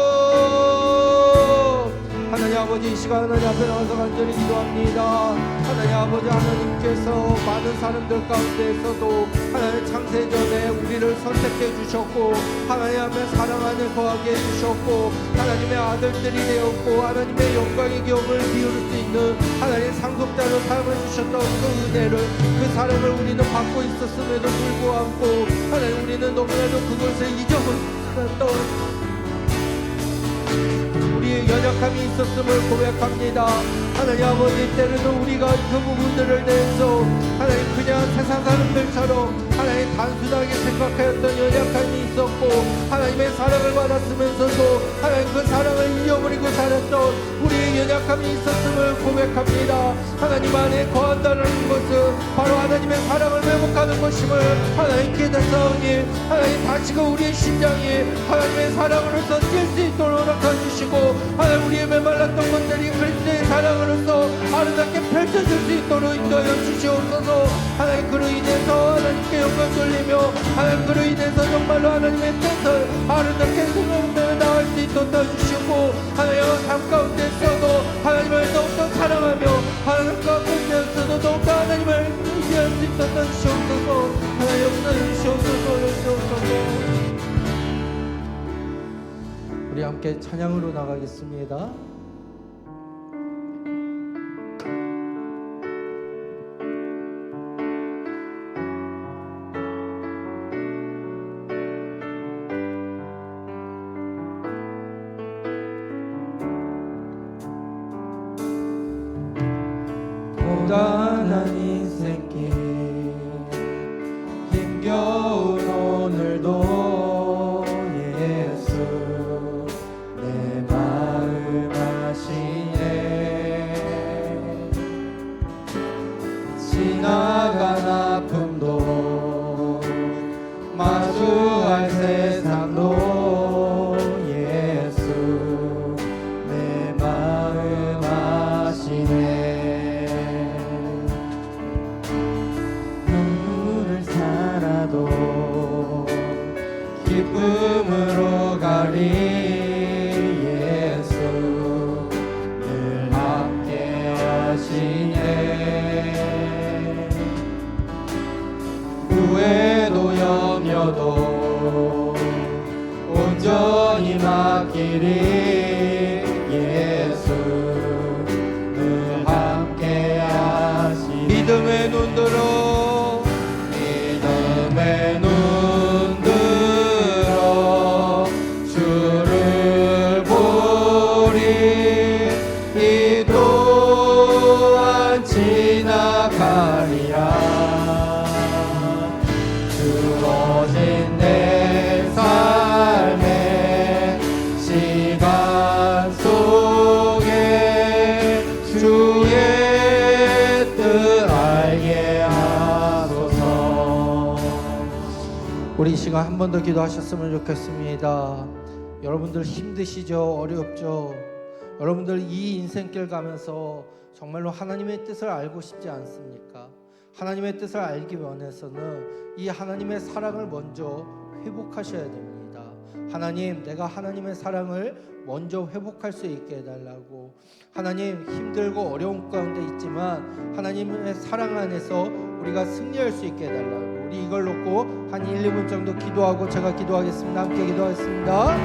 하나님 아버지, 이 시간 하나님 앞에 나와서 간절히 기도합니다. 하나님 아버지, 하나님께서 많은 사람들 가운데에서도 하나님 창세전에 우리를 선택해 주셨고 하나님 앞에 사랑 안에 거하게 해주셨고 하나님의 아들들이 되었고 하나님의 영광의 기업을 비울 수 있는 하나님 상속자로 삼아 주셨던 그 은혜를, 그 사랑을 우리는 받고 있었음에도 불구하고 하나님 우리는 너무나도 그것을 잊어버렸던 우리의 연약함이 있었음을 고백합니다. 하나님 아버지, 때로는 우리가 그 부분들을 대해서 하나님 그냥 세상 사람들처럼 하나님 단순하게 생각하였던 연약함이 있었고 하나님의 사랑을 받았으면서도 하나님 그 사랑을 잊어버리고 살았던 우리의 연약함이 있었음을 고백합니다. 하나님 안에 거한다는 것은 바로 하나님의 사랑을 회복하는 것임을 하나님 깨닫사오니 하나님 다시금 우리의 심장이 하나님의 사랑으로서 뛸 수 있도록 허락해주시고 하나님 우리의 메말랐던 것들이 그리스도의 사랑으로서 아름답게 펼쳐질 수 있도록 인도하여 주시옵소서. 하나님 그로 인해서 하나님께 영광 돌리며 하나님 그로 인해서 정말로 하나님의 뜻을 아름답게 생각하며 나갈 수 있도록 도와주시고 하나님 삶 가운데서도 하나님을 더욱더 사랑하며 하나님 가운데서도 더욱더 하나님을 의지할 수 있도록 도와주시옵소서. 하나님 역사해 주시옵소서. 주시옵소서. 우리 함께 찬양으로 나가겠습니다. 고단한 인생길 힘겨운 오늘도 예수 내 마음 아시네. 지나간 아픔도 마주할 세상도 예수 내 마음 아시네. 우리 이 시간 한 번 더 기도하셨으면 좋겠습니다. 여러분들 힘드시죠? 어렵죠? 여러분들 이 인생길 가면서 정말로 하나님의 뜻을 알고 싶지 않습니까? 하나님의 뜻을 알기 위해서는 이 하나님의 사랑을 먼저 회복하셔야 됩니다. 하나님, 내가 하나님의 사랑을 먼저 회복할 수 있게 해달라고. 하나님, 힘들고 어려운 가운데 있지만 하나님의 사랑 안에서 우리가 승리할 수 있게 해달라고. 우리 이걸 놓고 한 1, 2분 정도 기도하고 제가 기도하겠습니다. 함께 기도하겠습니다.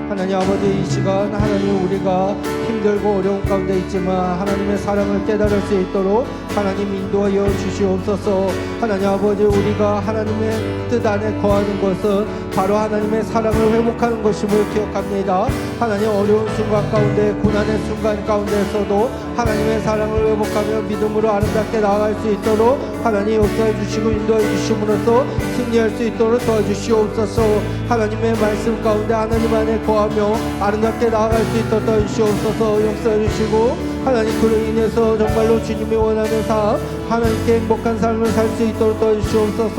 하나님 아버지, 이 시간 하나님, 우리가 힘들고 어려운 가운데 있지만 하나님의 사랑을 깨달을 수 있도록 하나님 인도하여 주시옵소서. 하나님 아버지, 우리가 하나님의 뜻 안에 거하는 것은 바로 하나님의 사랑을 회복하는 것임을 기억합니다. 하나님, 어려운 순간 가운데, 고난의 순간 가운데에서도 하나님의 사랑을 회복하며 믿음으로 아름답게 나아갈 수 있도록 하나님 역사해 주시고 인도해 주심으로써 승리할 수 있도록 도와주시옵소서. 하나님의 말씀 가운데 하나님 안에 거하며 아름답게 나아갈 수 있도록 도와주시옵소서. 역사해 주시고 하나님, 그로 인해서 정말로 주님이 원하는 삶, 하나님께 행복한 삶을 살 수 있도록 도와주시옵소서.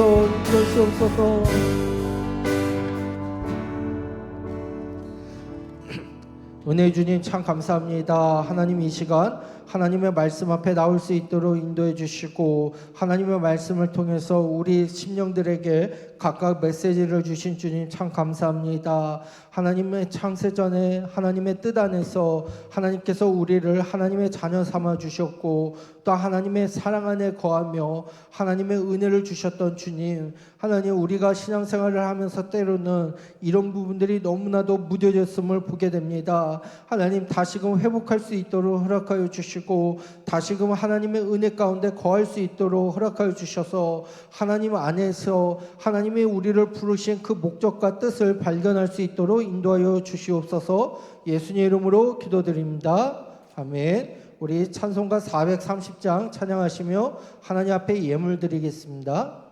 도와주시옵소서. 은혜 주님 참 감사합니다. 하나님, 이 시간 하나님의 말씀 앞에 나올 수 있도록 인도해 주시고 하나님의 말씀을 통해서 우리 심령들에게 각각 메시지를 주신 주님 참 감사합니다. 하나님의 창세전에 하나님의 뜻 안에서 하나님께서 우리를 하나님의 자녀 삼아 주셨고 또 하나님의 사랑 안에 거하며 하나님의 은혜를 주셨던 주님, 하나님, 우리가 신앙생활을 하면서 때로는 이런 부분들이 너무나도 무뎌졌음을 보게 됩니다. 하나님, 다시금 회복할 수 있도록 허락하여 주시고 다시금 하나님의 은혜 가운데 거할 수 있도록 허락하여 주셔서 하나님 안에서 하나님이 우리를 부르신 그 목적과 뜻을 발견할 수 있도록 인도하여 주시옵소서. 예수님 이름으로 기도드립니다. 아멘. 우리 찬송가 430장 찬양하시며 하나님 앞에 예물 드리겠습니다.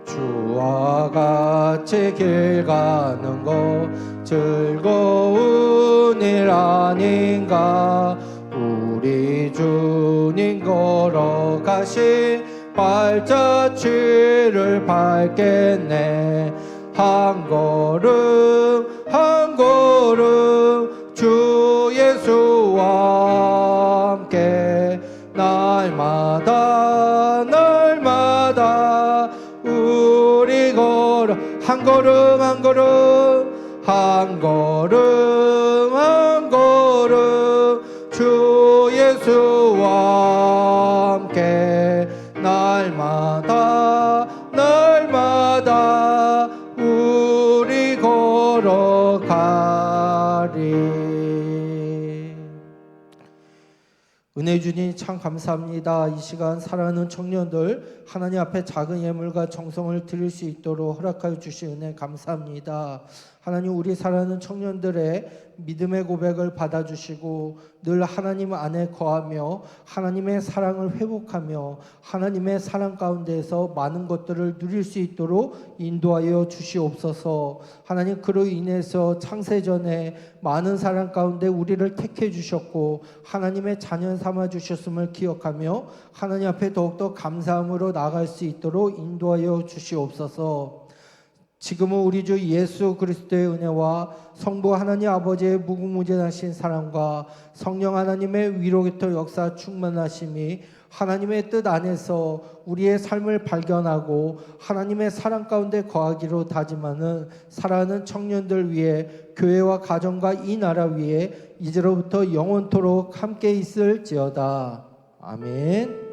주와 같이 길 가는 것 즐거운 일 아닌가. 우리 주님 걸어가신 발자취를 밟겠네. 한 걸음 한 걸음 주 예수와 함께 날마다 날마다 우리 걸어 한 걸음 한 걸음 한 걸음 한 걸음 주 예수와 함께 날마다 날마다 우리 걸어가리. 은혜 주님 참 감사합니다. 이 시간 사랑하는 청년들 하나님 앞에 작은 예물과 정성을 드릴 수 있도록 허락하여 주신 은혜 감사합니다. 하나님, 우리 사랑하는 청년들의 믿음의 고백을 받아주시고 늘 하나님 안에 거하며 하나님의 사랑을 회복하며 하나님의 사랑 가운데에서 많은 것들을 누릴 수 있도록 인도하여 주시옵소서. 하나님, 그로 인해서 창세전에 많은 사랑 가운데 우리를 택해 주셨고 하나님의 자녀 삼아 주셨음을 기억하며 하나님 앞에 더욱더 감사함으로 나아갈 수 있도록 인도하여 주시옵소서. 지금은 우리 주 예수 그리스도의 은혜와 성부 하나님 아버지의 무궁무진하신 사랑과 성령 하나님의 위로부터 역사 충만하심이 하나님의 뜻 안에서 우리의 삶을 발견하고 하나님의 사랑 가운데 거하기로 다짐하는 사랑하는 청년들 위해 교회와 가정과 이 나라 위에 이제로부터 영원토록 함께 있을지어다. 아멘.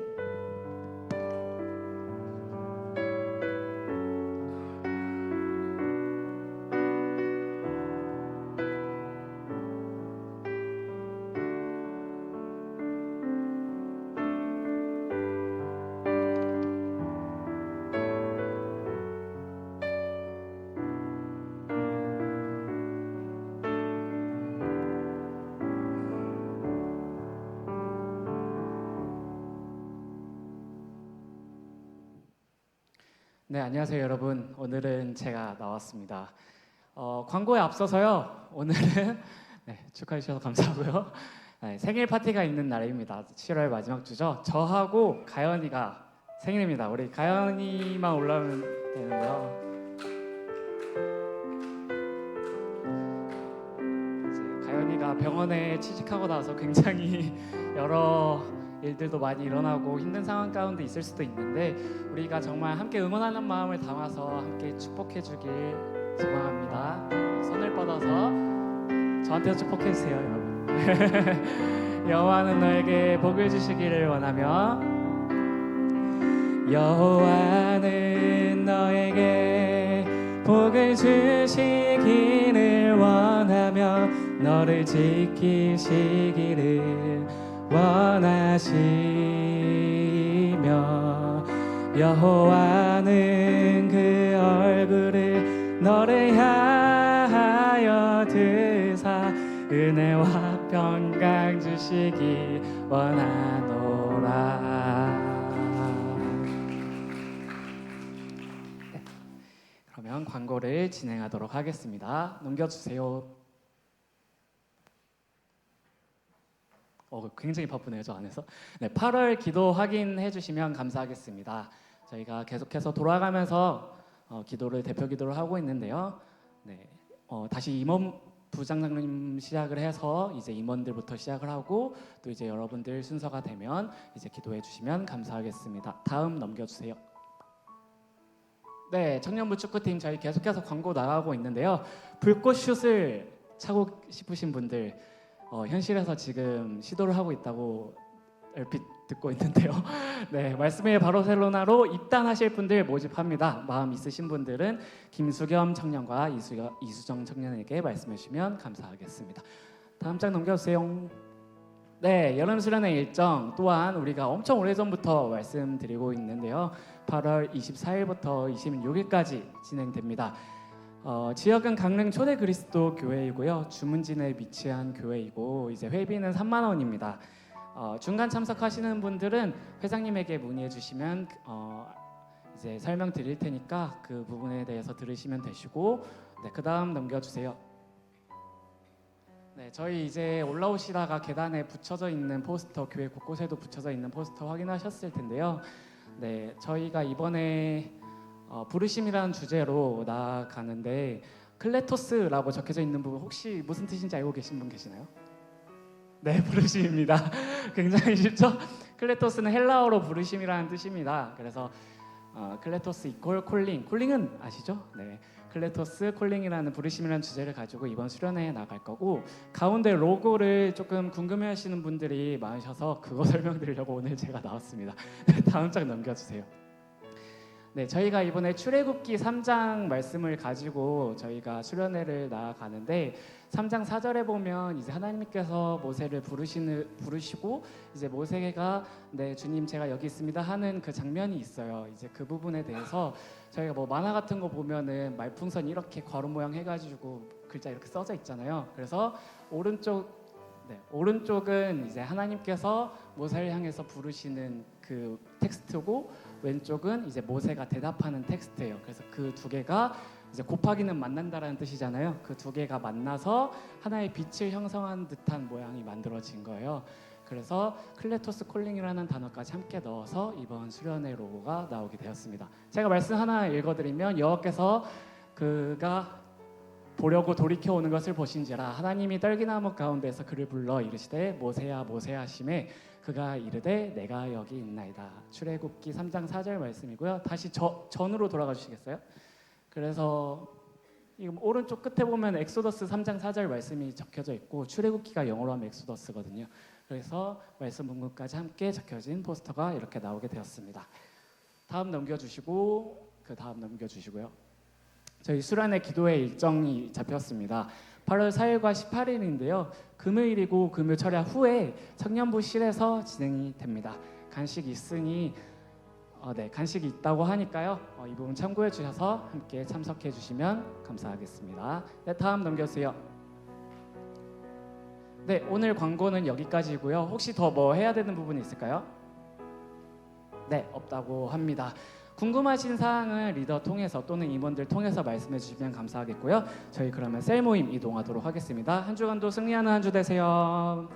네, 안녕하세요 여러분. 오늘은 제가 나왔습니다. 광고에 앞서서요. 오늘은 네, 축하해 주셔서 감사하고요. 생일 파티가 있는 날입니다. 7월 마지막 주죠. 저하고 가연이가 생일입니다. 우리 가연이만 올라오면 되는데요. 이제 가연이가 병원에 취직하고 나서 굉장히 여러 일들도 많이 일어나고 힘든 상황 가운데 있을 수도 있는데 우리가 정말 함께 응원하는 마음을 담아서 함께 축복해 주길 소망합니다. 손을 뻗어서 저한테 축복해 주세요, 여러분. 여호와는 너에게 복을 주시기를 원하며 여호와는 너에게 복을 주시기를 원하며 너를 지키시기를 원하시며 여호와는 그 얼굴을 너를 향하여 드사 은혜와 평강 주시기 원하노라. 네, 그러면 광고를 진행하도록 하겠습니다. 넘겨주세요. 굉장히 바쁘네요, 저 안에서. 네, 8월 기도 확인해 주시면 감사하겠습니다. 저희가 계속해서 돌아가면서 기도를 대표 기도를 하고 있는데요. 네, 다시 임원 부장장님 시작을 해서 이제 임원들부터 시작을 하고 또 이제 여러분들 순서가 되면 이제 기도해 주시면 감사하겠습니다. 다음 넘겨주세요. 네, 청년부 축구팀 저희 계속해서 광고 나가고 있는데요. 불꽃슛을 차고 싶으신 분들 현실에서 지금 시도를 하고 있다고 얼핏 듣고 있는데요. 네, 말씀의 바르셀로나로 입단하실 분들 모집합니다. 마음 있으신 분들은 김수겸 청년과 이수정 청년에게 말씀해 주시면 감사하겠습니다. 다음 장 넘겨주세요. 네, 여름 수련회 일정 또한 우리가 엄청 오래전부터 말씀드리고 있는데요. 8월 24일부터 26일까지 진행됩니다. 지역은 강릉 초대 그리스도 교회이고요. 주문진에 위치한 교회이고 이제 회비는 3만 원입니다. 중간 참석하시는 분들은 회장님에게 문의해 주시면 이제 설명드릴 테니까 그 부분에 대해서 들으시면 되시고 네, 그 다음 넘겨주세요. 네, 저희 이제 올라오시다가 계단에 붙여져 있는 포스터, 교회 곳곳에도 붙여져 있는 포스터 확인하셨을 텐데요. 네, 저희가 이번에 부르심이라는 주제로 나아가는데 클레토스라고 적혀져 있는 부분 혹시 무슨 뜻인지 알고 계신 분 계시나요? 네, 부르심입니다. 굉장히 쉽죠? 클레토스는 헬라어로 부르심이라는 뜻입니다. 그래서 클레토스 이퀄 콜링, 콜링은 아시죠? 네, 클레토스 콜링이라는 부르심이라는 주제를 가지고 이번 수련회에 나갈 거고 가운데 로고를 조금 궁금해하시는 분들이 많으셔서 그거 설명드리려고 오늘 제가 나왔습니다. 네, 다음 장 넘겨주세요. 네, 저희가 이번에 출애굽기 3장 말씀을 가지고 저희가 수련회를 나아가는데 3장 4절에 보면 이제 하나님께서 모세를 부르시고 이제 모세가 네 주님 제가 여기 있습니다 하는 그 장면이 있어요. 이제 그 부분에 대해서 저희가 뭐 만화 같은 거 보면은 말풍선 이렇게 괄호 모양 해가지고 글자 이렇게 써져 있잖아요. 그래서 오른쪽은 이제 하나님께서 모세를 향해서 부르시는 그 텍스트고 왼쪽은 이제 모세가 대답하는 텍스트예요. 그래서 그 두 개가 이제 곱하기는 만난다라는 뜻이잖아요. 그 두 개가 만나서 하나의 빛을 형성한 듯한 모양이 만들어진 거예요. 그래서 클레토스 콜링이라는 단어까지 함께 넣어서 이번 수련회 로고가 나오게 되었습니다. 제가 말씀 하나 읽어드리면 여호와께서 그가 보려고 돌이켜 오는 것을 보신지라 하나님이 떨기나무 가운데서 그를 불러 이르시되 모세야 모세야 하시매 그가 이르되 내가 여기 있나이다. 출애굽기 3장 4절 말씀이고요. 다시 전으로 돌아가 주시겠어요? 그래서 이 오른쪽 끝에 보면 엑소더스 3장 4절 말씀이 적혀져 있고 출애굽기가 영어로 하면 엑소더스거든요. 그래서 말씀 문구까지 함께 적혀진 포스터가 이렇게 나오게 되었습니다. 다음 넘겨주시고 그 다음 넘겨주시고요. 저희 수련회 기도회 일정이 잡혔습니다. 8월 4일과 18일인데요. 금요일이고 금요 철야 후에 청년부실에서 진행이 됩니다. 간식이 있으니 간식이 있다고 하니까요. 이 부분 참고해 주셔서 함께 참석해 주시면 감사하겠습니다. 네, 다음 넘겨주세요. 네, 오늘 광고는 여기까지고요. 혹시 더 뭐 해야 되는 부분이 있을까요? 네, 없다고 합니다. 궁금하신 사항은 리더 통해서 또는 임원들 통해서 말씀해 주시면 감사하겠고요. 저희 그러면 셀 모임 이동하도록 하겠습니다. 한 주간도 승리하는 한 주 되세요.